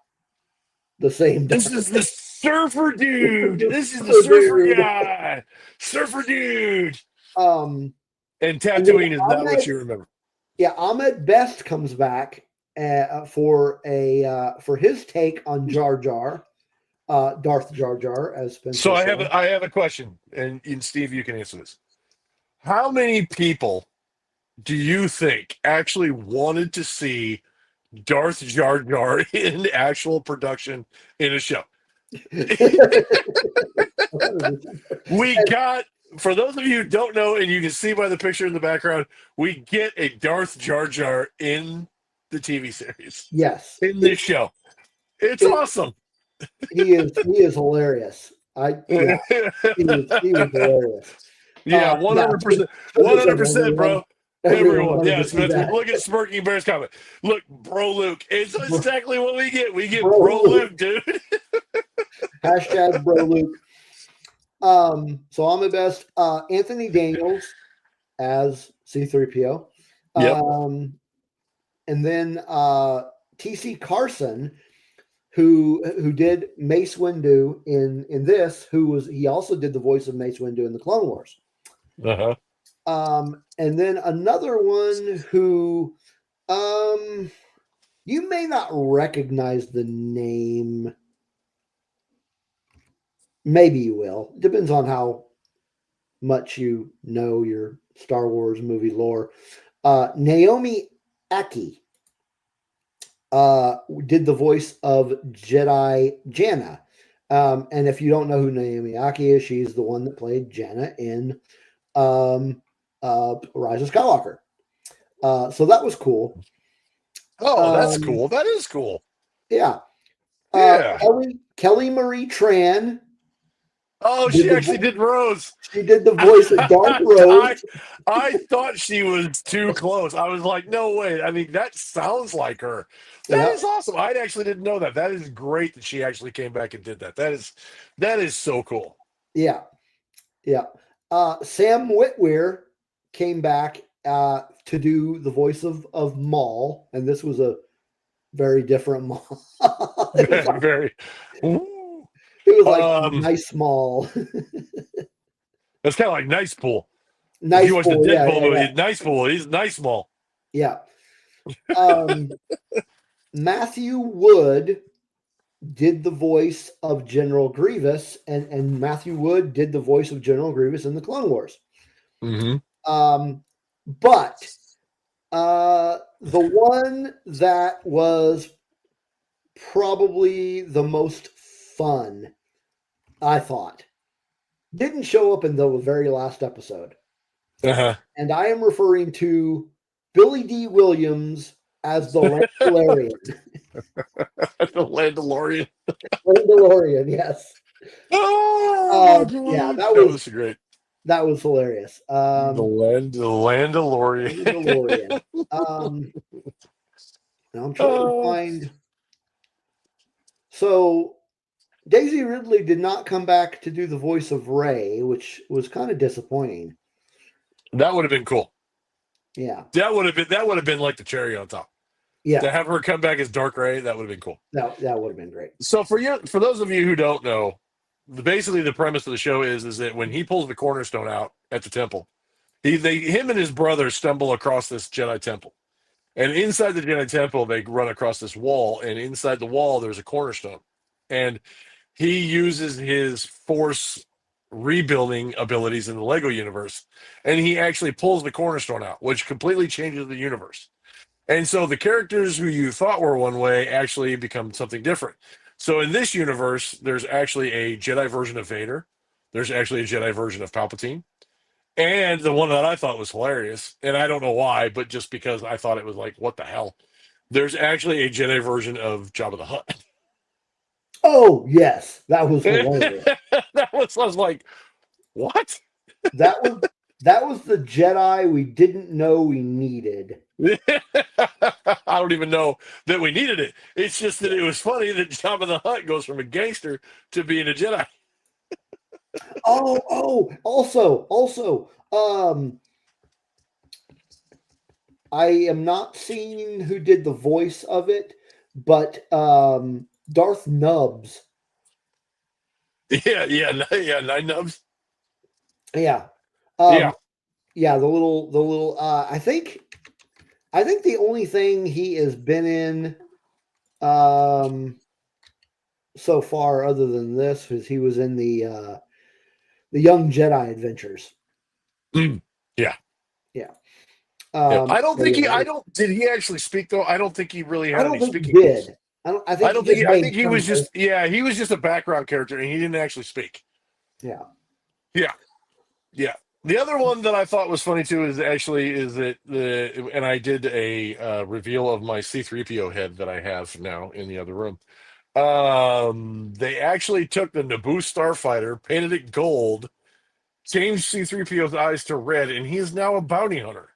the same. This is the surfer dude. This is the surfer Dude. guy. Surfer dude. Um, And and then Tatooine is not what you remember. Ahmed Best comes back for his take on Jar Jar, Darth Jar Jar, as So Spencer said. I have a question, and Steve, you can answer this. How many people do you think actually wanted to see Darth Jar Jar in actual production in a show? We got, for those of you who don't know, and you can see by the picture in the background, we get a Darth Jar Jar in the TV series, Yes, in this show. It's it, awesome. he is hilarious. Yeah, he was hilarious. Yeah, Yeah, 100%. Spencer said 100%, bro. everyone Everyone. wanted Yeah, to see Spencer. that. Look at Smirky Bear's comment. Look, bro Luke. It's exactly what we get. We get Bro bro Luke. Luke, dude. Hashtag Bro Luke. So I'm the best. Anthony Daniels as C3PO. Yep. and then T.C. Carson, who did Mace Windu in this, he also did the voice of Mace Windu in the Clone Wars. Uh-huh. And then another one who you may not recognize the name. Maybe you will. Depends on how much you know your Star Wars movie lore. Naomi Aki did the voice of Jedi Janna. And if you don't know who Naomi Aki is, she's the one that played Janna in um, Rise of Skywalker. So that was cool. Oh, that's Um, cool. That is cool. yeah. Yeah. Kelly Marie Tran Oh, did she the actually did Rose. she did the voice of Darth I Rose. I thought she was too close. I was like, no way. I mean, that sounds like her. That Yeah, is awesome. I actually didn't know that. That is great that she actually came back and did that. That is so cool. yeah, yeah. Sam Witwer came back to do the voice of Maul, and this was a very different Maul. Very. Ooh. It was like Um, nice Maul, that's kind of like Nice Pool. If you nice watch the Pool. Yeah, Deadpool yeah, yeah, movie, Nice Pool, he's nice small. yeah. Um, Matthew Wood did the voice of General Grievous, and Matthew Wood did the voice of General Grievous in the Clone Wars. Mm-hmm. But the one that was probably the most fun, I thought, didn't show up in the very last episode. Uh-huh. And I am referring to Billy D. Williams as the Landalorian. The Mandalorian. Landalorian, yes. Oh my Yeah, god, that was great. that was hilarious. The Landalorian. Mandalorian. Um, now I'm trying to Oh, find. So Daisy Ridley did not come back to do the voice of Rey, which was kind of disappointing. that would have been cool. Yeah, That would have been like the cherry on top. yeah, To have her come back as Dark Ray, that would have been cool. that would have been great. So for those of you who don't know, basically the premise of the show is that when he pulls the cornerstone out at the temple, him and his brother stumble across this Jedi temple. And inside the Jedi temple, they run across this wall, and inside the wall, there's a cornerstone. And he uses his force rebuilding abilities in the Lego universe, and he actually pulls the cornerstone out, which completely changes the universe. And so the characters who you thought were one way actually become something different. So in this universe, there's actually a Jedi version of Vader. There's actually a Jedi version of Palpatine. And the one that I thought was hilarious, and I don't know why, but just because I thought it was like, what the hell? There's actually a Jedi version of Jabba the Hutt. Oh yes, that was hilarious. I was like, what? That was that was the Jedi we didn't know we needed. I don't even know that we needed it. It's just that it was funny that Jabba the Hutt goes from a gangster to being a Jedi. Also, I am not seeing who did the voice of it, but Darth Nubs. Yeah, Nine Nubs. Yeah. Yeah. Yeah, the little I think the only thing he has been in so far other than this is he was in the Young Jedi Adventures. Mm. Yeah. Yeah. Yeah. I don't So think yeah, I don't, did he actually speak though? I don't think he really I had don't any think he speaking roles. did. I I think he don't think just I made think he was cameos. just, yeah, he was just a background character and he didn't actually speak. Yeah. Yeah. Yeah. The other one that I thought was funny too is that and I did a reveal of my C3PO head that I have now in the other room. They actually took the Naboo starfighter, painted it gold, changed C3PO's eyes to red, and he is now a bounty hunter.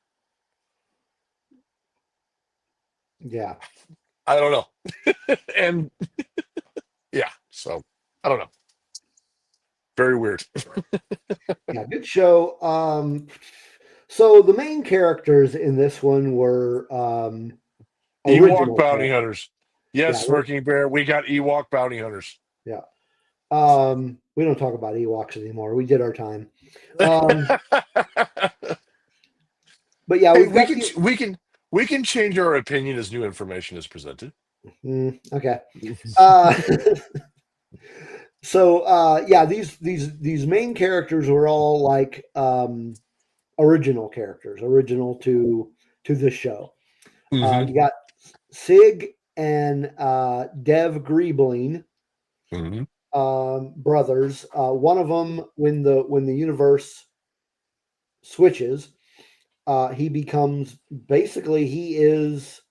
Yeah. I don't know. And yeah, so I don't know. Very weird. Yeah, good show. So the main characters in this one were Ewok original bounty characters. hunters. Yes, Yeah, Smirking Bear. We got Ewok bounty hunters. yeah. We don't talk about Ewoks anymore. We did our time. Um, but yeah, Hey, we've we got can the we can change our opinion as new information is presented. okay. Uh, so yeah, these main characters were all like original characters, original to this show. Hmm. You got Sig and Dev Griebling, Hmm. brothers. One of them, when the universe switches, he becomes basically he is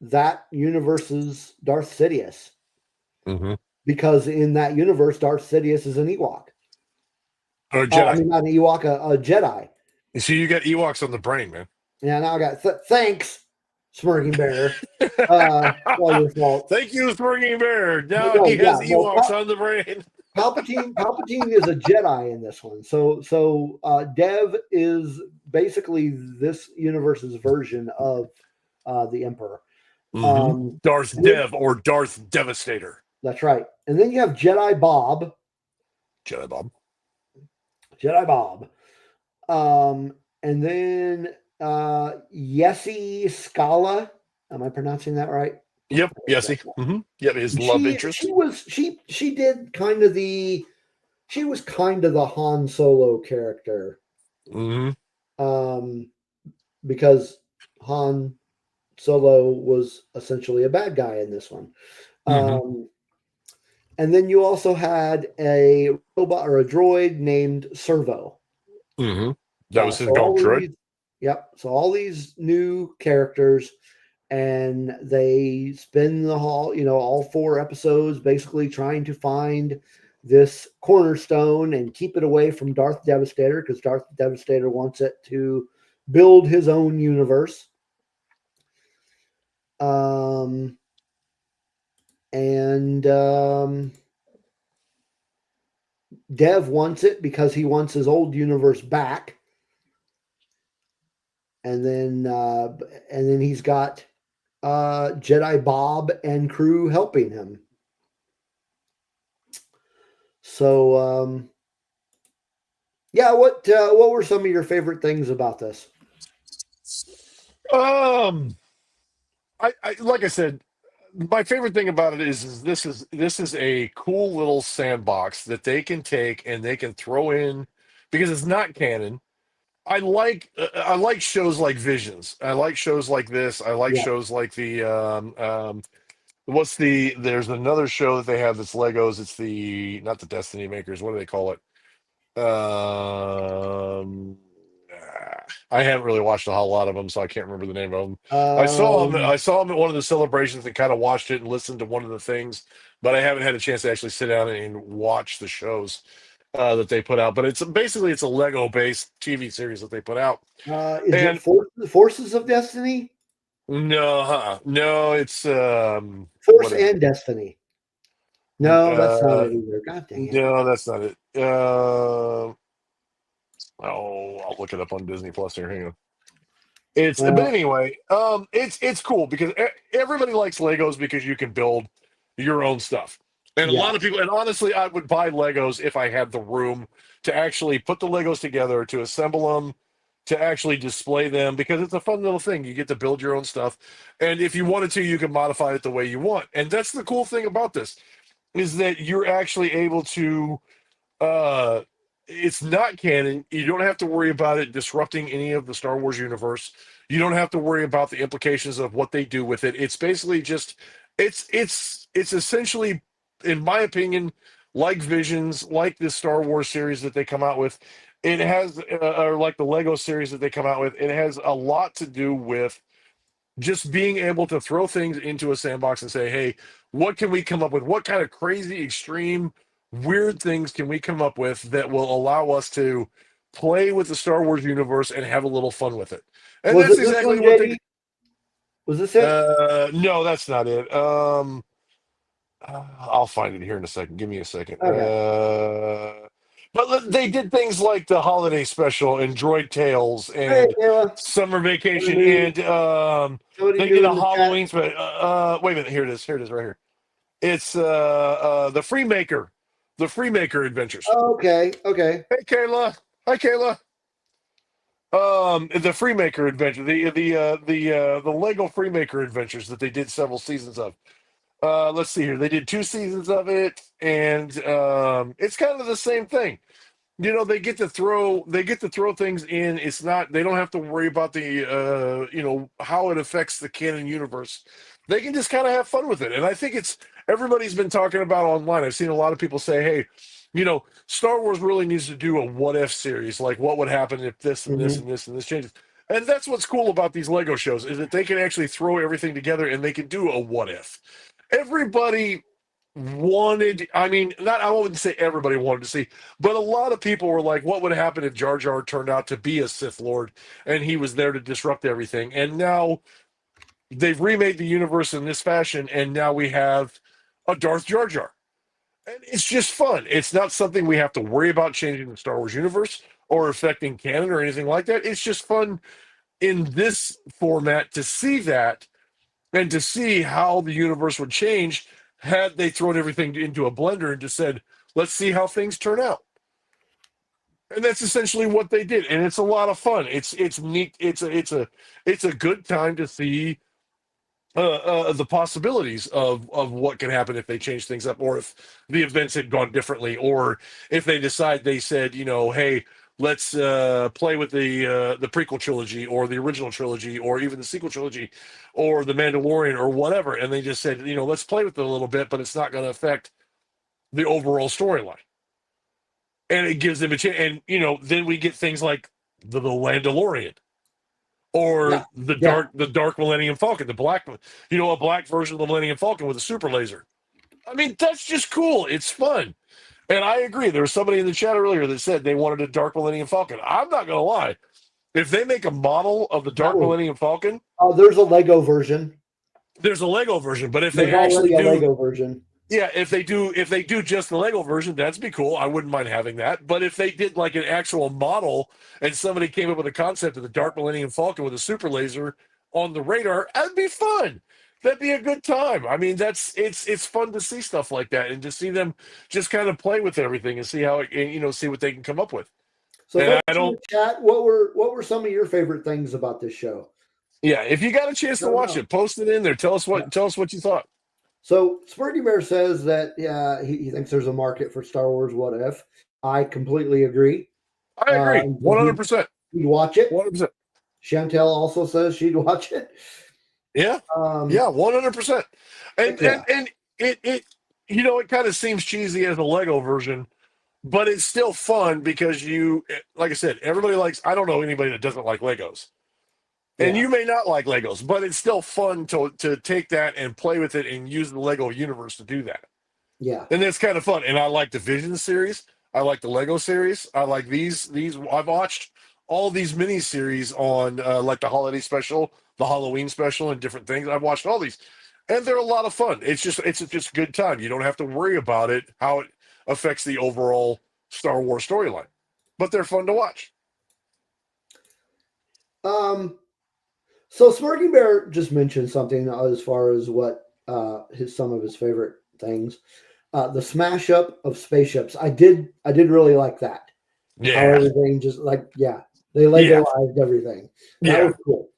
that universe's Darth Sidious Hmm. because in that universe, Darth Sidious is an Ewok. Or I Jedi. mean, not an Ewok, a Jedi. You see, you got Ewoks on the brain, man. Yeah, now I got thanks, Smirking Bear. All your fault. Thank you, Smirking Bear. But Now he no, has yeah, no. Ewoks on the brain. Palpatine is a Jedi in this one. So Dev is basically this universe's version of the Emperor. Hmm. Um, Darth and then, Dev or Darth Devastator. that's right. And then you have Jedi Bob. Jedi Bob. Jedi Bob. And then Yessie Scala. Am I pronouncing that right? Yep. Yesy. Hmm. Yep. His love She interest. was she did kind of the she was kind of the Han Solo character. Hmm. Um, because Han Solo was essentially a bad guy in this one. Hmm. Um, and then you also had a robot or a droid named Servo. Hmm. That was his So dog all droid. these, yep. So all these new characters, and they spin the hall. All 4 episodes basically trying to find this cornerstone and keep it away from Darth Devastator because Darth Devastator wants it to build his own universe. Um, and Dev wants it because he wants his old universe back. And then he's got Jedi Bob and crew helping him. So yeah, what were some of your favorite things about this? Um, I like I said, my favorite thing about it is this is a cool little sandbox that they can take and they can throw in because it's not canon. I like shows like Visions. I like shows like this. I like Yeah. shows like what's there's another show that they have that's Legos. It's the not the Destiny Makers. What do they call it? Um, I haven't really watched a whole lot of them, so I can't remember the name of them. Um, I saw him at one of the celebrations and kind of watched it and listened to one of the things, but I haven't had a chance to actually sit down and watch the shows that they put out. But it's basically it's a Lego based TV series that they put out. is it And Forces of Destiny? no, no, it's Force what is it? and Destiny. No, that's not Uh, it either. God dang it. no, that's not it. Oh, I'll look it up on Disney Plus here. Hang on. But Well, anyway, it's cool because everybody likes Legos because you can build your own stuff. And a yeah. lot of people, and honestly, I would buy Legos if I had the room to actually put the Legos together, to assemble them, to actually display them, because it's a fun little thing. You get to build your own stuff. And if you wanted to, you can modify it the way you want. And that's the cool thing about this is that you're actually able to uh, it's not canon. You don't have to worry about it disrupting any of the Star Wars universe. You don't have to worry about the implications of what they do with it. It's basically just it's essentially, in my opinion, like Visions, like this Star Wars series that they come out with. It has, or like the Lego series that they come out with. It has a lot to do with just being able to throw things into a sandbox and say, hey, what can we come up with? What kind of crazy, extreme, weird things can we come up with that will allow us to play with the Star Wars universe and have a little fun with it? And Was that's it this one, exactly what they JD? Was this it? no, that's not it. I'll find it here in a second. Give me a second. Okay. They did things like the holiday special and Droid Tales Hey, and Kayla. Summer Vacation Somebody and somebody they did new a in the chat. Halloween special. Wait a minute, here it is, right here. It's the Freemaker, the Freemaker Adventures. Oh, okay, okay. Hey Kayla, hi Kayla. The Freemaker Adventure, the Lego Freemaker Adventures that they did several seasons of. Let's see here. They did 2 seasons of it, and it's kind of the same thing. They get to throw things in. It's not, they don't have to worry about the how it affects the canon universe. They can just kind of have fun with it. And I think it's everybody's been talking about online. I've seen a lot of people say, hey, Star Wars really needs to do a what if series, like what would happen if this and this Hmm. and this and this changes. And that's what's cool about these Lego shows, is that they can actually throw everything together and they can do a what if. Everybody wanted, I mean, not, I wouldn't say everybody wanted to see, but a lot of people were like, what would happen if Jar Jar turned out to be a Sith Lord and he was there to disrupt everything? And now they've remade the universe in this fashion, and now we have a Darth Jar Jar. And it's just fun. It's not something we have to worry about changing the Star Wars universe or affecting canon or anything like that. It's just fun in this format to see that and to see how the universe would change had they thrown everything into a blender and just said, let's see how things turn out. And that's essentially what they did, and it's a lot of fun. It's neat. It's a good time to see the possibilities of what can happen if they change things up, or if the events had gone differently, or if they said, hey, let's play with the prequel trilogy, or the original trilogy, or even the sequel trilogy, or the Mandalorian, or whatever, and they just said, let's play with it a little bit, but it's not going to affect the overall storyline, and it gives them a chance. And then we get things like the Mandalorian, Yeah, or yeah. the dark Millennium Falcon, the black, a black version of the Millennium Falcon with a super laser. I mean, that's just cool. It's fun. And I agree. There was somebody in the chat earlier that said they wanted a dark Millennium Falcon. I'm not going to lie. If they make a model of the That dark was. Millennium Falcon, There's a Lego version. there's a Lego version. But if they There's actually already a do, Lego version. yeah, if they do just the Lego version, that'd be cool. I wouldn't mind having that. But if they did like an actual model and somebody came up with a concept of the Dark Millennium Falcon with a super laser on the radar, that'd be fun. That'd be a good time. I mean, it's fun to see stuff like that and to see them just kind of play with everything and see how it, see what they can come up with. So, And I folks in the don't, chat, what were some of your favorite things about this show? yeah. If you got a chance to Let watch know. it, post it in there. Yeah. Tell us what you thought. So, Spurdy Bear says that yeah, he thinks there's a market for Star Wars. What if? I completely agree. I agree, And think 100%, he'd watch it. 100%. Chantel also says she'd watch it. Yeah, Um, yeah, 100%. And heck yeah, it it kind of seems cheesy as a Lego version, but it's still fun because like I said, everybody likes. I don't know anybody that doesn't like Legos, and yeah, you may not like Legos, but it's still fun to take that and play with it and use the Lego universe to do that. yeah. And it's kind of fun. And I like the Vision series. I like the Lego series. I like these. I've watched all these mini series on like the holiday special, the Halloween special, and different things. I've watched all these, and they're a lot of fun. It's just a good time. You don't have to worry about it, how it affects the overall Star Wars storyline, but they're fun to watch. Um, so Smirky Bear just mentioned something as far as what some of his favorite things. The smash up of spaceships. I did really like that. How Yeah, everything just like yeah, they yeah, Legoized everything. That yeah. was cool.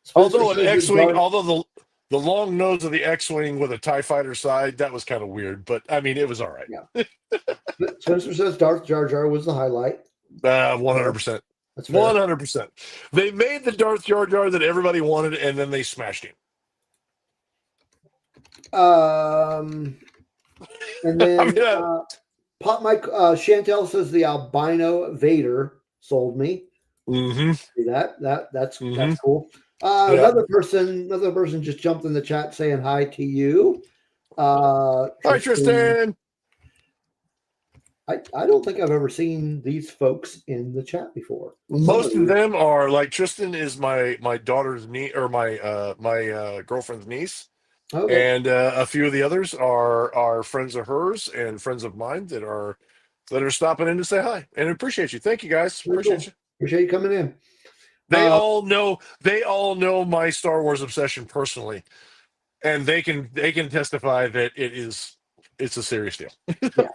Spencer says that Darth. Although the long nose of the X-wing with a Tie Fighter side, that was kind of weird. But I mean, it was all right. Yeah, Spencer says Darth Jar Jar was the highlight. 100%. That's fair. 100%. They made the Darth Jar Jar that everybody wanted, and then they smashed him. Um, and I then mean, Pop Mike Chantel says the albino Vader sold me. mm-hmm, See that's mm-hmm. cool. Yeah. Another person just jumped in the chat saying hi to you. Hi, Tristan. I don't think I've ever seen these folks in the chat before. Most of them are like Tristan is my daughter's niece, or my girlfriend's niece, Okay. and a few of the others are friends of hers and friends of mine that are that are stopping in to say hi and appreciate you. Thank you guys. Very Appreciate cool. you. Appreciate you coming in. They Uh, all know my Star Wars obsession personally, and they can testify that it's a serious deal. yeah.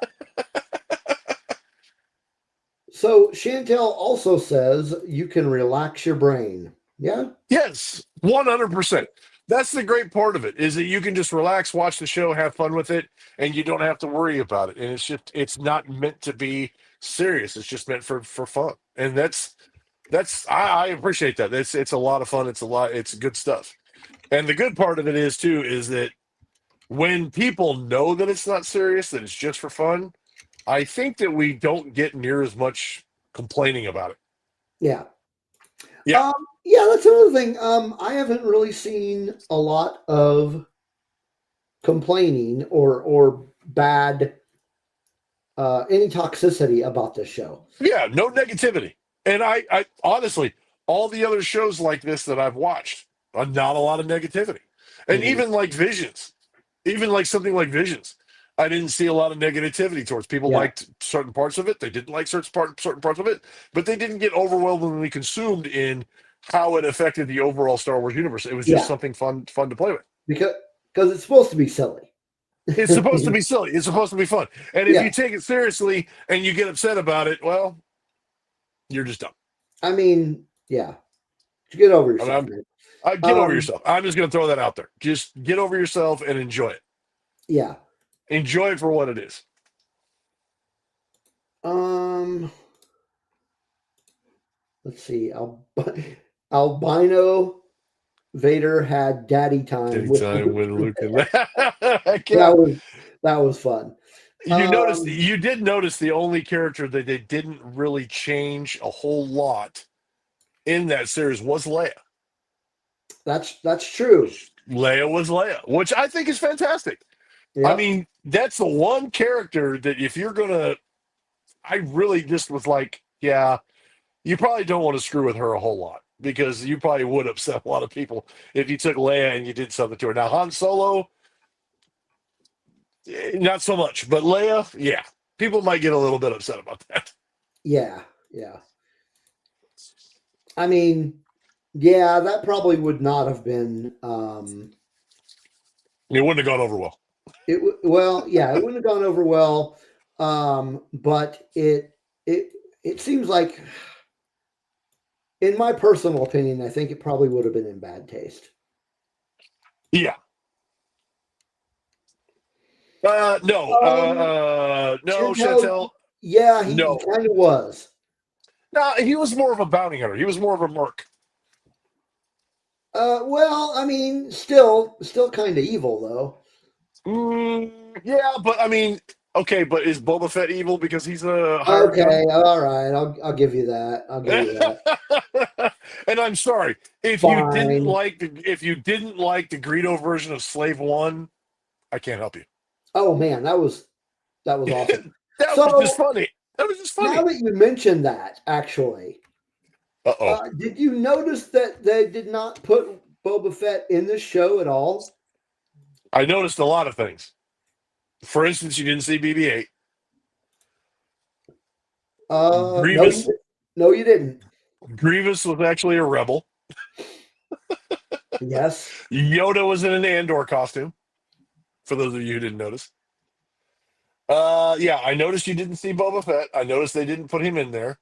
So Chantel also says you can relax your brain. Yeah. Yes, 100%. That's the great part of it is that you can just relax, watch the show, have fun with it, and you don't have to worry about it. And it's not meant to be serious. It's just meant for fun. And I appreciate that. It's a lot of fun. It's good stuff. And the good part of it is too is that when people know that it's not serious, that it's just for fun, I think that we don't get near as much complaining about it. Yeah. Yeah. Um, yeah, that's another thing. I haven't really seen a lot of complaining or bad any toxicity about this show. Yeah, no negativity. And I honestly, all the other shows like this that I've watched, not a lot of negativity. And Mhm. even like Visions, even like something like Visions, I didn't see a lot of negativity towards. People Yeah. liked certain parts of it. They didn't like certain parts of it, but they didn't get overwhelmingly consumed in how it affected the overall Star Wars universe. It was just Yeah. something fun to play with. Because it's supposed to be silly. It's supposed to be silly. It's supposed to be fun. And if Yeah. you take it seriously and you get upset about it, well, you're just dumb. I mean, yeah. Get over I mean, yourself, man. get over Um, yourself. I'm just going to throw that out there. Just get over yourself and enjoy it. yeah. Enjoy it for what it is. Um, let's see. Albino Vader had daddy time with Anytime Luke. when Luke and heck That yeah. was fun. Um, You did notice the only character that they didn't really change a whole lot in that series was Leia. that's true. Leia was Leia, which I think is fantastic. I Yep. mean, that's the one character that if you're gonna, I really just was like, yeah, you probably don't want to screw with her a whole lot because you probably would upset a lot of people if you took Leia and you did something to her. Now, Han Solo, not so much, but Leia, yeah, people might get a little bit upset about that. Yeah. Yeah. I mean, yeah, that probably would not have been. It wouldn't have gone over well. Well, yeah, it wouldn't have gone over well. But it it seems like, in my personal opinion, I think it probably would have been in bad taste. Yeah. No. Um, No, Chantel, Chantel. yeah, he No. kind of was. No, he was more of a bounty hunter. He was more of a merc. Well, I mean, still kind of evil though. Yeah, but I mean, okay, but is Boba Fett evil because he's a hired gun? Okay, all right, I'll give you that. I'll give you that. And I'm sorry Fine. if you didn't like the Greedo version of Slave One, I can't help you. Oh man, that was awesome. That was just So funny. That was just now funny. that you mentioned that, actually, Uh-oh. did you notice that they did not put Boba Fett in the show at all? I noticed a lot of things. For instance, you didn't see BB-8. No, Grievous no, you didn't. Grievous was actually a rebel. Yes. Yoda was in an Andor costume. For those of you who didn't notice. Yeah, I noticed you didn't see Boba Fett. I noticed they didn't put him in there.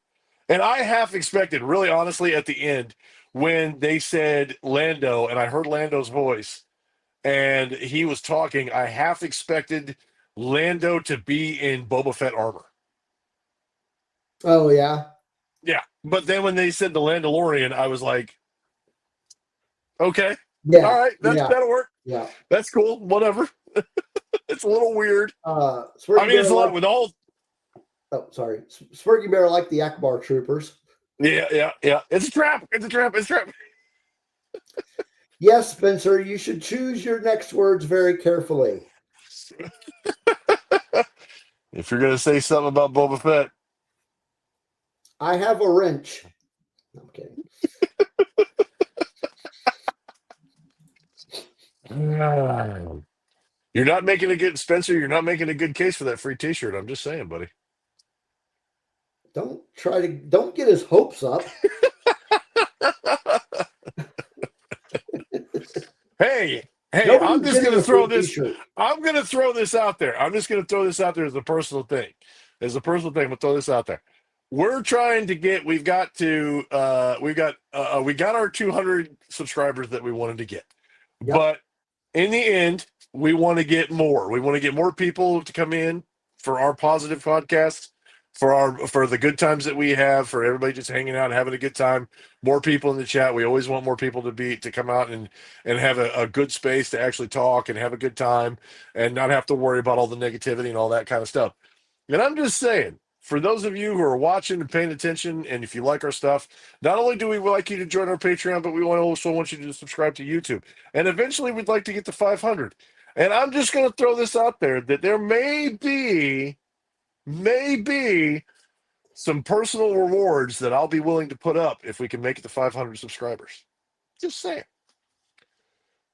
And I half expected, really honestly, at the end, when they said Lando, and I heard Lando's voice, and he was talking, I half expected Lando to be in Boba Fett armor. Oh yeah. Yeah. But then when they said the Landalorian, I was like, okay, all Yeah. right, Yeah. that'll work. Yeah. That's cool. Whatever. It's a little weird. I Spurgy mean, Bear it's a lot like. with all. Oh, sorry. Spurgy Bear like the Akbar troopers. Yeah. It's a trap. It's a trap. It's a trap. Yes, Spencer, you should choose your next words very carefully. If you're gonna say something about Boba Fett, I have a wrench. No, I'm kidding. you're not making a good Spencer. You're not making a good case for that free T-shirt. I'm just saying, buddy. don't get his hopes up. Hey, I'm Nobody's just getting gonna a free throw this. T-shirt. I'm gonna throw this out there. I'm just gonna throw this out there as a personal thing. I'm gonna throw this out there. We're trying to get. We got our 200 subscribers that we wanted to get, Yep. but in the end, we want to get more. We want to get more people to come in for our positive podcast, for the good times that we have, for everybody just hanging out and having a good time. More people in the chat. We always want more people to come out and have a good space to actually talk and have a good time and not have to worry about all the negativity and all that kind of stuff. And I'm just saying, for those of you who are watching and paying attention, and if you like our stuff, not only do we like you to join our Patreon, but we also want you to subscribe to YouTube. And eventually we'd like to get to 500. And I'm just going to throw this out there that there may be some personal rewards that I'll be willing to put up if we can make it to 500 subscribers. Just saying.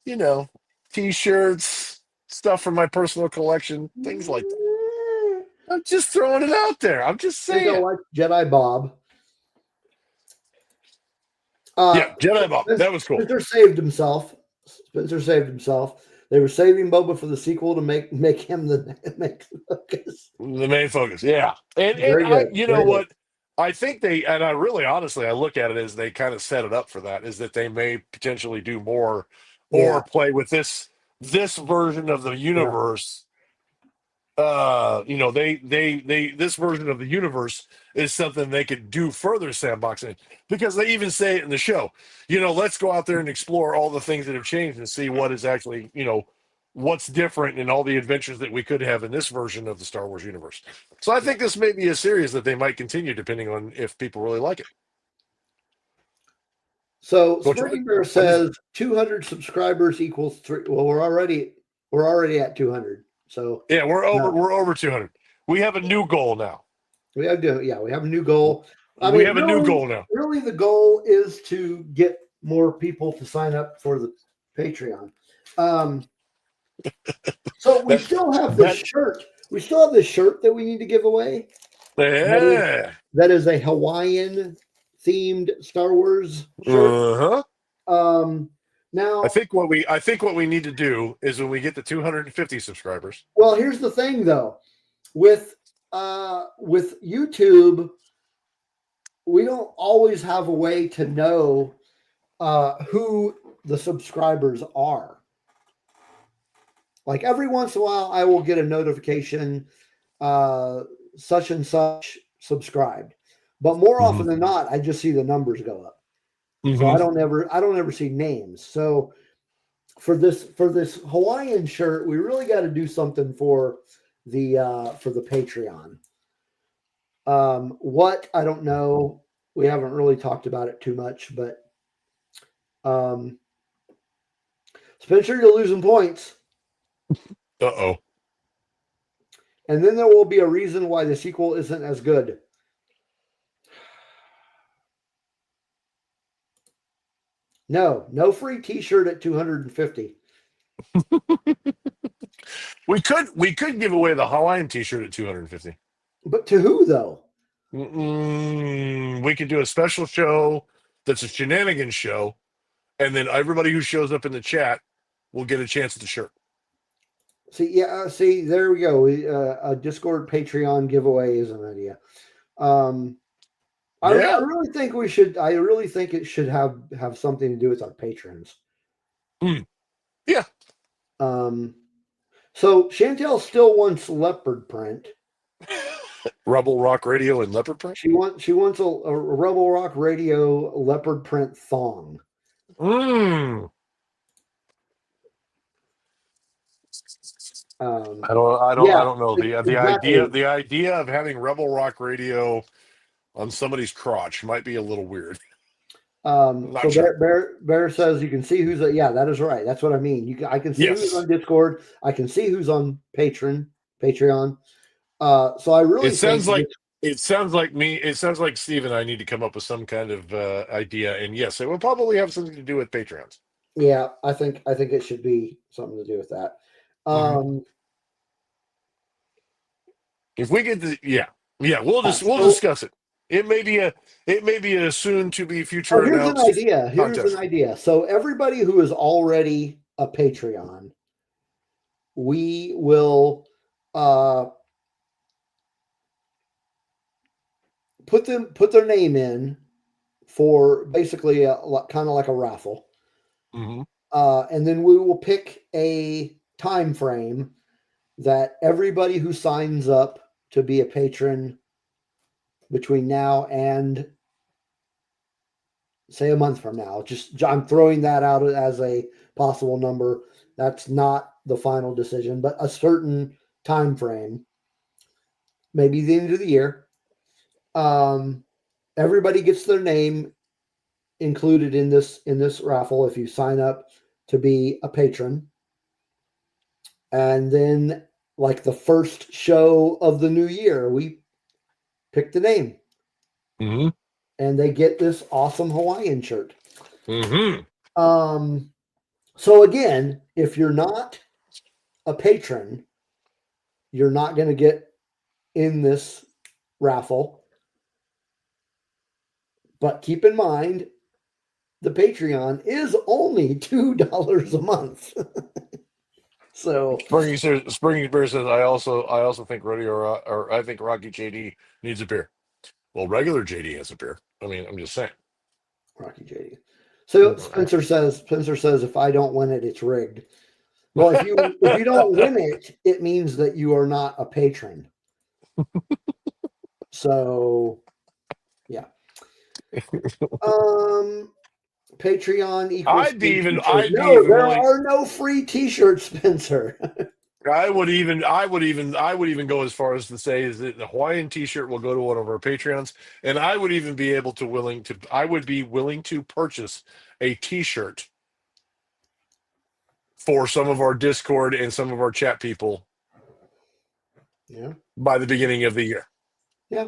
You know, T-shirts, stuff from my personal collection, things like that. I'm just throwing it out there. I'm just They go saying. like Jedi Bob. Yeah, Jedi Bob. That was cool. Spencer saved himself. They were saving Boba for the sequel to make him the focus. The main focus. Yeah. And Very good. you know Very good. what? I think I really honestly I look at it as they kind of set it up for that, is that they may potentially do more Yeah. or play with this version of the Yeah. universe. They this version of the universe is something they could do further sandboxing, because they even say it in the show. Let's go out there and explore all the things that have changed and see what is actually, what's different in all the adventures that we could have in this version of the Star Wars universe. So I think this may be a series that they might continue, depending on if people really like it. So Don't you think? Smirky Bear says 200 subscribers equals 3. Well, we're already at 200. So Yeah, we're over. no, We're over 200. We have a new goal now. we have a new goal. I We mean, have a new goal now. really, the goal is to get more people to sign up for the Patreon. So we still have this shirt. We still have this shirt that we need to give away. Yeah. That is a Hawaiian themed Star Wars shirt. Now I think what we need to do is, when we get to 250 subscribers. Well, here's the thing though. With YouTube, we don't always have a way to know who the subscribers are. Like every once in a while, I will get a notification, such and such subscribed, but more often than not, I just see the numbers go up. So I don't ever see names. So for this Hawaiian shirt, we really got to do something for the Patreon. What, I don't know. We haven't really talked about it too much, but Spencer, you're losing points. Uh-oh. And then there will be a reason why the sequel isn't as good. No free T-shirt at 250. We could give away the Hawaiian T-shirt at 250. But to who though? We could do a special show that's a shenanigans show, and then everybody who shows up in the chat will get a chance at the shirt. See, there we go. A Discord Patreon giveaway is an idea. I really think we should. I really think it should have something to do with our patrons. Yeah. So Chantel still wants leopard print. Rebel Rock Radio and leopard print. She wants a Rebel Rock Radio leopard print thong. I don't know. The idea of having Rebel Rock Radio on somebody's crotch might be a little weird. So sure. Bear says you can see who's that is right. That's what I mean. I can see who's on Discord. I can see who's on Patreon. So I really it sounds like Steve and I need to come up with some kind of idea, and yes, it will probably have something to do with Patreons. Yeah, I think it should be something to do with that. If we get we'll discuss it. it may be a soon to be Oh, future here's an announced idea. Here's an contest. idea. So everybody who is already a Patreon, we will uh, put their name in for basically kind of like a raffle, Hmm. and then we will pick a time frame that everybody who signs up to be a patron between now and say a month from now. Just I'm throwing that out as a possible number. That's not the final decision, but a certain time frame, maybe the end of the year. Um, everybody gets their name included in this raffle if you sign up to be a patron, and then like the first show of the new year, we pick the name, Hmm. and they get this awesome Hawaiian shirt. Hmm. Um, so again, if you're not a patron, you're not going to get in this raffle. But keep in mind, the Patreon is only $2 a month. So Springy Bear says, I also think or I think Rocky JD needs a beer. Well, regular JD has a beer. I mean, I'm just saying. Rocky JD. So Spencer says if I don't win it, it's rigged. Well, if you don't win it, it means that you are not a patron. So yeah. Um Patreon equals free t-shirt. I'd be No, even there willing. are no free t-shirts, Spencer. I would even go as far as to say is that the Hawaiian T-shirt will go to one of our Patreons, and I would even be able to I would be willing to purchase a T-shirt for some of our Discord and some of our chat people Yeah. by the beginning of the year. Yeah.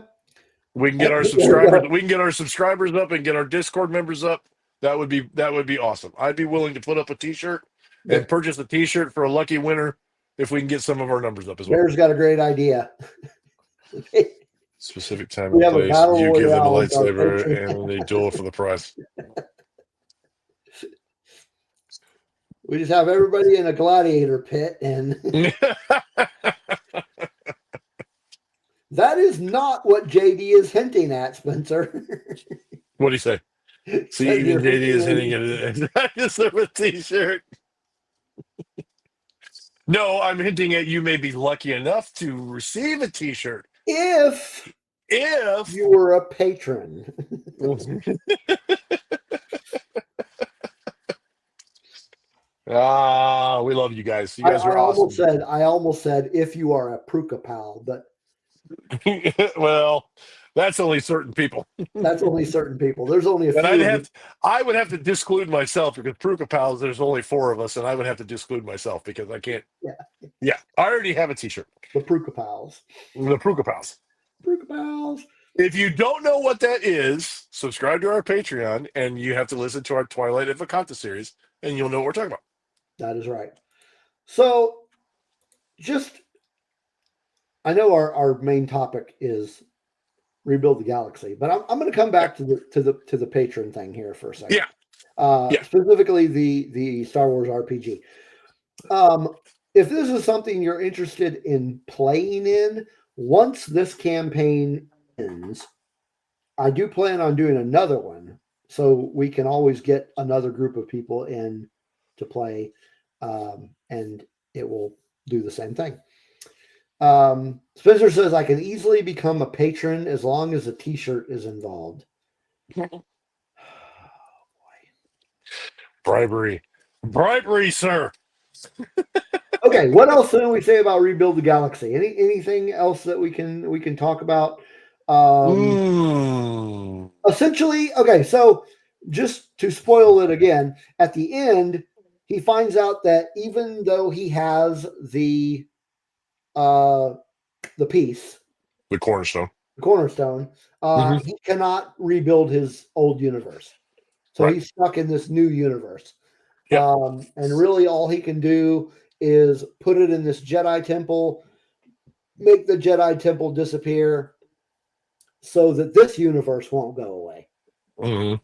We can get our There we subscribers. go. We can get our subscribers up and get our Discord members up. That would be awesome. I'd be willing to put up a T-shirt and purchase a T-shirt for a lucky winner if we can get some of our numbers up as well. Bear's got a great idea. Specific time We and have a place. battle You give them a royale with our lightsaber patron. and they duel for the prize. We just have everybody in a gladiator pit, and that is not what JD is hinting at, Spencer. What do you say? See, Says even you're JD is hinting hitting it. I deserve a T-shirt. No, I'm hinting at you may be lucky enough to receive a T-shirt if if. you were a patron. Ah, we love you guys. You guys are awesome. I almost said if you are a Pruka pal, but Well, that's only certain people. that's only certain people. There's only a And few of them. I would have to disclude myself because Pruka Pals, there's only four of us, and I would have to disclude myself because I can't. Yeah, Yeah, I already have a T-shirt. the Pruka pals. The Pruka Pals. Pruka pals. If you don't know what that is, subscribe to our Patreon, and you have to listen to our Twilight of Vakanta series, and you'll know what we're talking about. That is right. So, just I know our main topic is rebuild the galaxy, but I'm going to come back to the patron thing here for a second. Yeah. Specifically the Star Wars RPG. If this is something you're interested in playing in, once this campaign ends, I do plan on doing another one, so we can always get another group of people in to play, and it will do the same thing. Spencer says I can easily become a patron as long as a T-shirt is involved. Bribery, sir. Okay, what else can we say about Rebuild the Galaxy? Anything else that we can talk about? Essentially, okay, so just to spoil it again, at the end, he finds out that even though he has the piece, The cornerstone. he cannot rebuild his old universe. So Right. he's stuck in this new universe. Yeah. And really all he can do is put it in this Jedi temple, make the Jedi temple disappear, so that this universe won't go away. Mhm.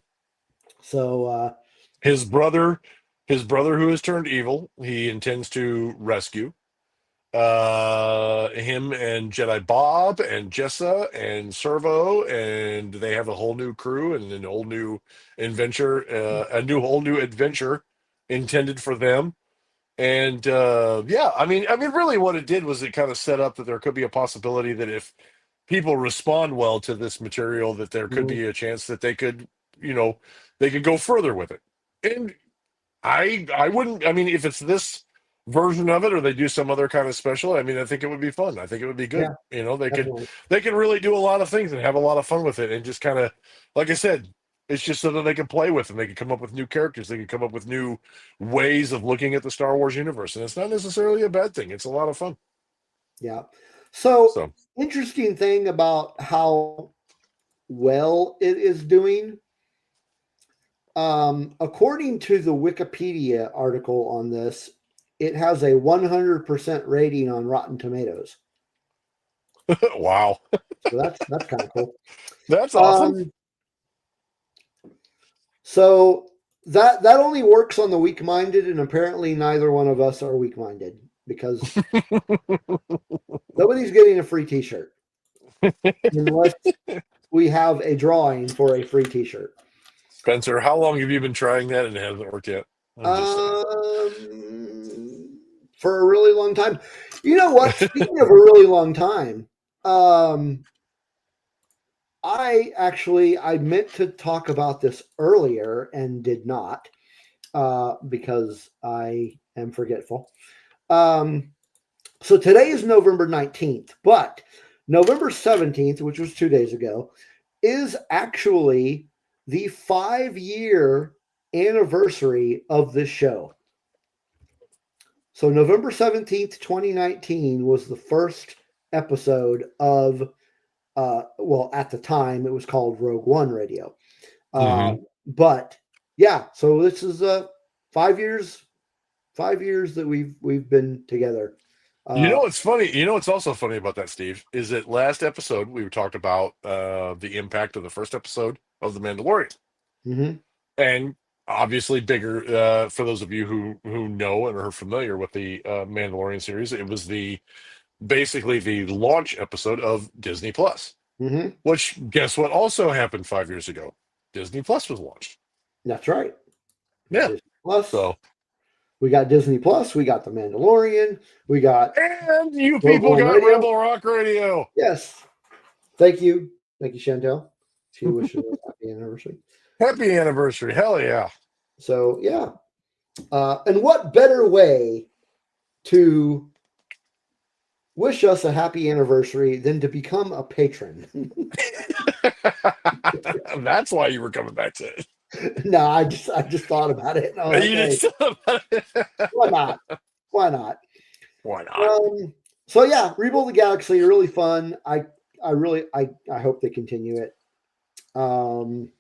So His brother, his brother who has turned evil, he intends to rescue. Him and Jedi Bob and Jessa and Servo, and they have a whole new crew and a whole new adventure, whole new adventure intended for them. And yeah, I mean, really, what it did was it kind of set up that there could be a possibility that if people respond well to this material, that there could mhm, be a chance that they could, you know, they could go further with it. And I wouldn't. I mean, if it's this version of it, or they do some other kind of special, I mean, I think it would be fun. I think it would be yeah, good. You know, definitely. they could really do a lot of things and have a lot of fun with it, and just kind of, like I said, it's just so that they can play with and they can come up with new characters. They can come up with new ways of looking at the Star Wars universe, and it's not necessarily a bad thing. It's a lot of fun. Yeah. So So, interesting thing about how well it is doing. According to the Wikipedia article on this, it has a 100% rating on Rotten Tomatoes. wow, So that's kind of cool. that's awesome. Um, so that only works on the weak-minded, and apparently neither one of us are weak-minded because nobody's getting a free T-shirt unless we have a drawing for a free T-shirt. Spencer, how long have you been trying that and it hasn't worked yet? I'm just saying. For a really long time. You know what? Speaking of a really long time, I meant to talk about this earlier and did not because I am forgetful. Um, so today is November 19th, but November 17th, which was 2 days ago, is actually the 5-year anniversary of this show. So November 17th, 2019 was the first episode of well, at the time it was called Rogue One Radio. Hmm. But yeah, so this is 5 years, 5 years that we've been together. You Uh know what's funny? You know what's also funny about that, Steve, is that last episode we talked about the impact of the first episode of The Mandalorian, mhm, and obviously bigger for those of you who know and are familiar with the Mandalorian series. It was the basically the launch episode of Disney Plus, mhm. which guess what also happened 5 years ago? Disney Plus was launched. That's right. Yeah. Disney Plus. So, We got Disney Plus. We got The Mandalorian. We got and you Rogue people One got Radio. Rebel Rock Radio. Yes. Thank you. Thank you, Chantel. She wishes us happy anniversary. Happy anniversary. Hell yeah. So yeah. And what better way to wish us a happy anniversary than to become a patron? That's why you were coming back to it. No, I just thought about it. And I'm like, You hey, just why not? Why not? why not? So yeah, Rebuild the Galaxy, really fun. I hope they continue it. Um,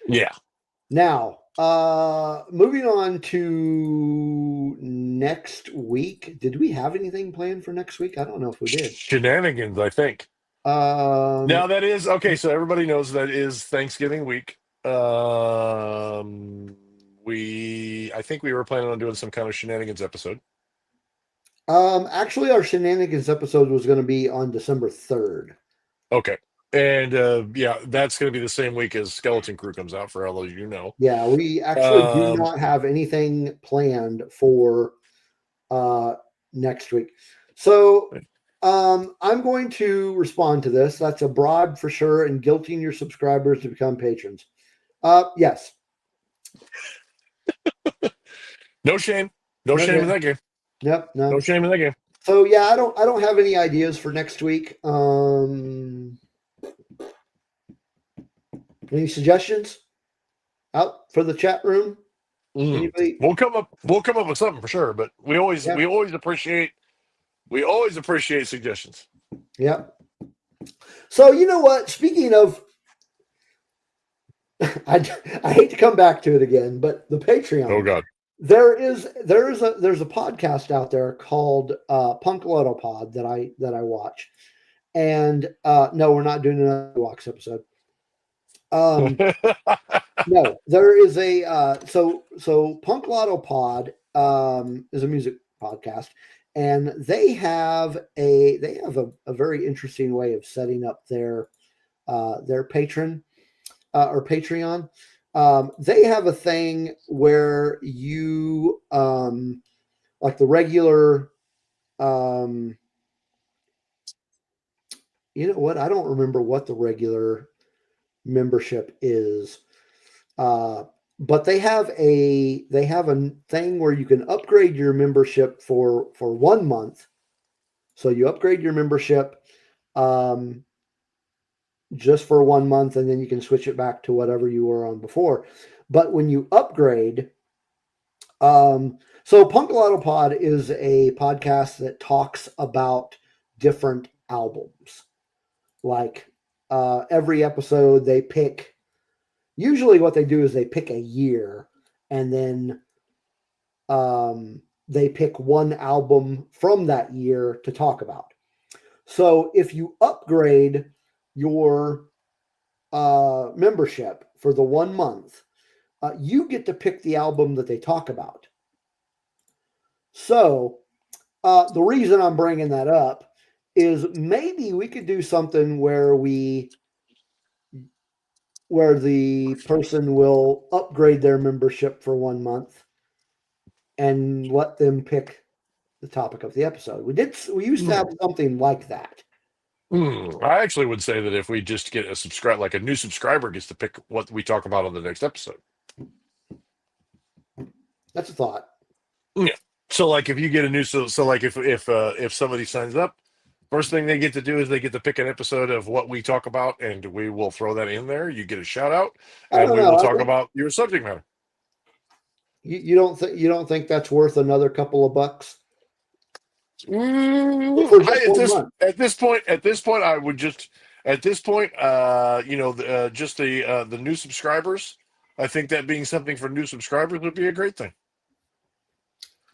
Yeah. Now, moving on to next week. Did we have anything planned for next week? I don't know if we did. Shenanigans, I think. Um, Now that is okay, so everybody knows that is Thanksgiving week. I think we were planning on doing some kind of shenanigans episode. actually, our shenanigans episode was going to be on December 3rd. Okay. And yeah, that's going to be the same week as Skeleton Crew comes out, for all of you know. Yeah, we actually do not have anything planned for next week. So I'm going to respond to this. That's a bribe for sure, and guilting your subscribers to become patrons. Yes. No shame. No shame in that game. Yep. No. No shame in that game. So yeah, I don't have any ideas for next week. Any suggestions out for the chat room? Anybody? We'll come up with something for sure, but we always appreciate suggestions. Yep. So you know what? Speaking of, I hate to come back to it again, but the Patreon. Oh God. There's a podcast out there called Punk Lotto Pod that I watch, And no, we're not doing another Walks episode. Um, no, there is a so Punk Lotto Pod is a music podcast, and they have a very interesting way of setting up their patron or Patreon. They have a thing where you like the regular. Um, you know what? I don't remember what the regular membership is. Uh, but they have a thing where you can upgrade your membership for 1 month. So you upgrade your membership um, just for 1 month, and then you can switch it back to whatever you were on before. But when you upgrade, so Punk Lotto Pod is a podcast that talks about different albums. Like every episode, they pick. Usually, what they do is they pick a year, and then they pick one album from that year to talk about. So if you upgrade your membership for the 1 month, you get to pick the album that they talk about. So the reason I'm bringing that up is maybe we could do something where the person will upgrade their membership for 1 month and let them pick the topic of the episode. We used to have something like that. I actually would say that if we just get a subscribe, like a new subscriber gets to pick what we talk about on the next episode. That's a thought. Yeah. So like if you get a new so like if somebody signs up, first thing they get to do is they get to pick an episode of what we talk about, and we will throw that in there. You get a shout out, I and don't we will know. I talk think about your subject matter. you don't think that's worth another couple of bucks for just At 1 month? this point, I would just at this point, just the new subscribers. I think that being something for new subscribers would be a great thing.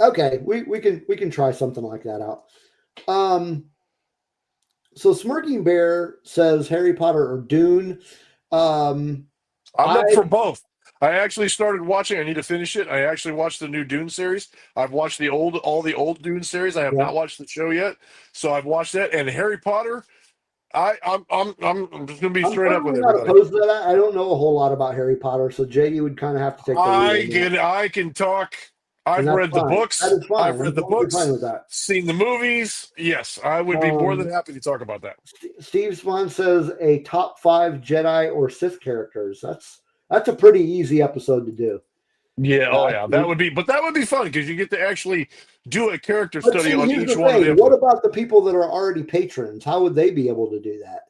Okay, we can try something like that out. Um, so Smirking Bear says Harry Potter or Dune. Um, I'm I up for both. I actually started watching. I need to finish it. I actually watched the new Dune series. I've watched all the old Dune series. I have yeah, not watched the show yet, so I've watched that. And Harry Potter. I'm just gonna be I'm straight up with certainly not everybody. opposed to that. I don't know a whole lot about Harry Potter, so Jay, you would kind of have to take the lead on that, I can talk. and I've that's read the fine. That books. is fine. I've I'm read the totally fine books, with that. seen the movies. Yes, I would be more than Um, happy to talk about that. Steve Swan says a top 5 Jedi or Sith characters. That's a pretty easy episode to do. Yeah, oh yeah, We, that would be fun because you get to actually do a character but study see, on here's each the one of thing. them. What about the people that are already patrons? How would they be able to do that?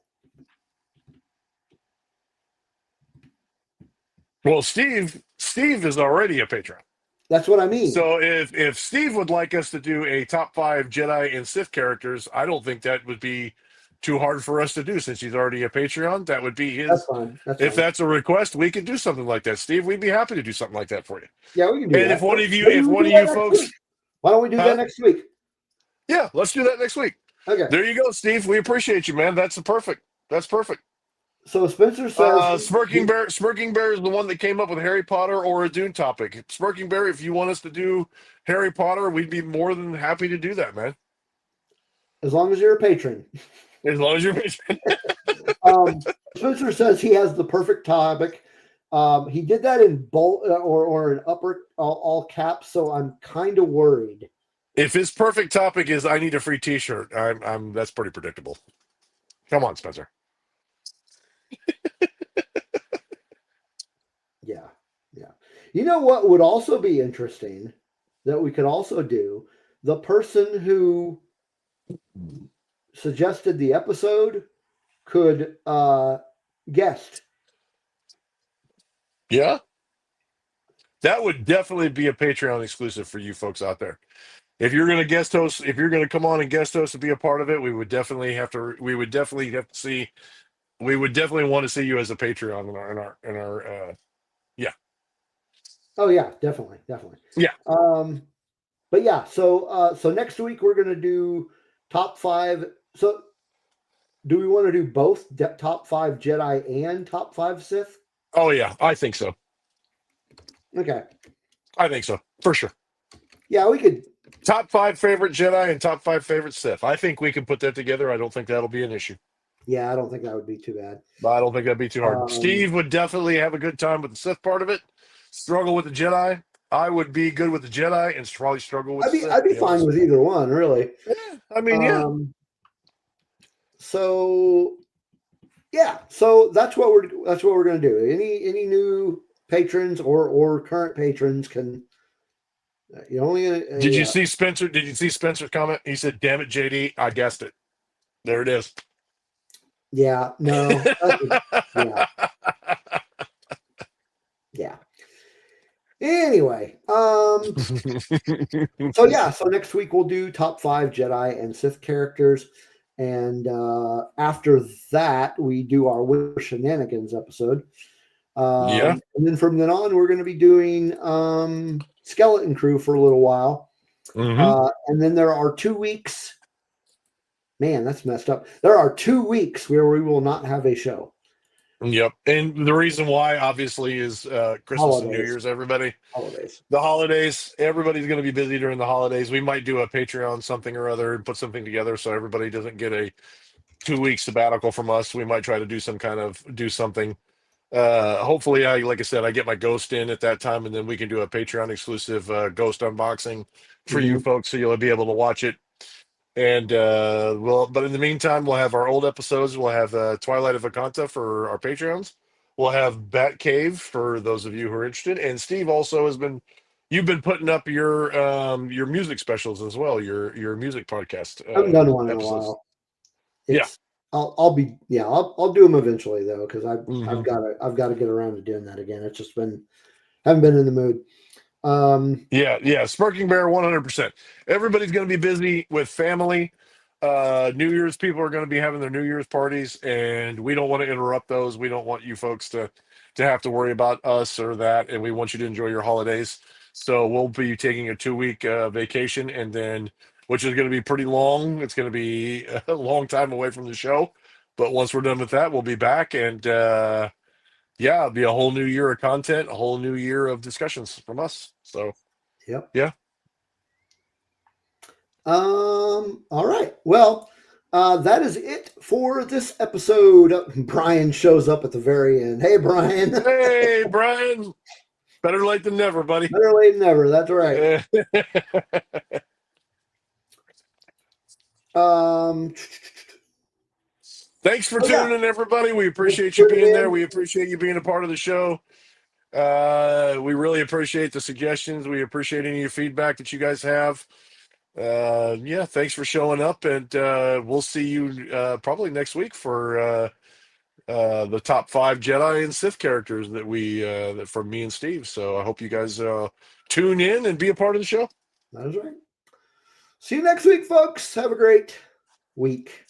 Well, Steve is already a patron. That's what I mean. So if Steve would like us to do a top 5 Jedi and Sith characters, I don't think that would be too hard for us to do since he's already a Patreon. That would be That's his. fine. That's If fine. that's a request, we could do something like that, Steve. We'd be happy to do something like that for you. Yeah, we can do And that. Maybe if we one do of that you next folks, week. Why don't we do that huh? next week? Yeah, let's do that next week. Okay. There you go, Steve. We appreciate you, man. That's perfect. That's perfect. So Spencer says Smirking Bear is the one that came up with Harry Potter or a Dune topic. Smirking Bear, if you want us to do Harry Potter, we'd be more than happy to do that, man. as long as you're a patron. As long as you're Spencer says he has the perfect topic. He did that in bold or in upper all caps, so I'm kind of worried. if his perfect topic is I need a free T-shirt, I'm that's pretty predictable. Come on, Spencer. Yeah, yeah. You know what would also be interesting that we could also do? The person who suggested the episode could guest. Yeah, that would definitely be a Patreon exclusive for you folks out there. If you're going to guest host, if you're going to come on and guest host and be a part of it, we would definitely have to. We would definitely have to see. We would definitely want to see you as a Patreon in our. Yeah, Oh yeah, definitely, definitely. yeah. But yeah, so next week we're gonna do top 5. So do we want to do both top 5 Jedi and top 5 Sith? Oh yeah, I think so. Okay. I think so for sure. Yeah, we could. Top 5 favorite Jedi and top 5 favorite Sith. I think we can put that together. I don't think that'll be an issue. Yeah, I don't think that would be too bad. I don't think that'd be too hard. Um, Steve would definitely have a good time with the Sith part of it. Struggle with the Jedi. I would be good with the Jedi and probably struggle with I'd the be Sith. I'd To be be fine honest. with either one, really. Yeah, I mean, yeah. Um, so yeah, so that's what we're gonna do. Any new patrons or current patrons can you only Did you yeah see Spencer? Did you see Spencer's comment? He said, "Damn it, JD, I guessed it." There it is. yeah no yeah yeah. Anyway, so yeah, so next week we'll do top 5 Jedi and Sith characters, and after that we do our Wish Shenanigans episode. Yeah. And then from then on, we're going to be doing Skeleton Crew for a little while. Hmm. And then there are 2 weeks. Man, that's messed up. There are 2 weeks where we will not have a show. Yep. And the reason why, obviously, is Christmas and New Holidays. Year's, everybody. Holidays. The holidays, everybody's going to be busy during the holidays. We might do a Patreon something or other and put something together so everybody doesn't get a 2 week sabbatical from us. We might try to do something. Hopefully, like I said, I get my Ghost in at that time, and then we can do a Patreon exclusive Ghost unboxing for you Mm-hmm. folks, so you'll be able to watch it. And but in the meantime, we'll have our old episodes. We'll have Twilight of Vakanta for our Patreons. We'll have Bat Cave for those of you who are interested. And Steve also you've been putting up your music specials as well, your music podcast I haven't done one in a episodes. while. Yeah. It's I'll do them eventually though because Hmm. I've got to get around to doing that again. It's just been haven't been in the mood. Um, Yeah, yeah. Smirking Bear, 100%. Everybody's going to be busy with family. New Year's people are going to be having their New Year's parties, and we don't want to interrupt those. We don't want you folks to have to worry about us or that, and we want you to enjoy your holidays. So we'll be taking a 2 week vacation, and then which is going to be pretty long. It's going to be a long time away from the show, but once we're done with that, we'll be back, and yeah, it'll be a whole new year of content, a whole new year of discussions from us. So. yep. Yeah. All right. Well, that is it for this episode. Brian shows up at the very end. Hey, Brian. Hey, Brian. Better late than never, buddy. Better late than never. That's right. Um, Thanks for oh yeah. tuning in, everybody. We Thanks appreciate you for tuning being there. in. We appreciate you being a part of the show. We really appreciate the suggestions. We appreciate any feedback that you guys have. Yeah, thanks for showing up, and we'll see you probably next week for the top 5 Jedi and Sith characters that from me and Steve. So I hope you guys tune in and be a part of the show. That is right. See you next week, folks. Have a great week.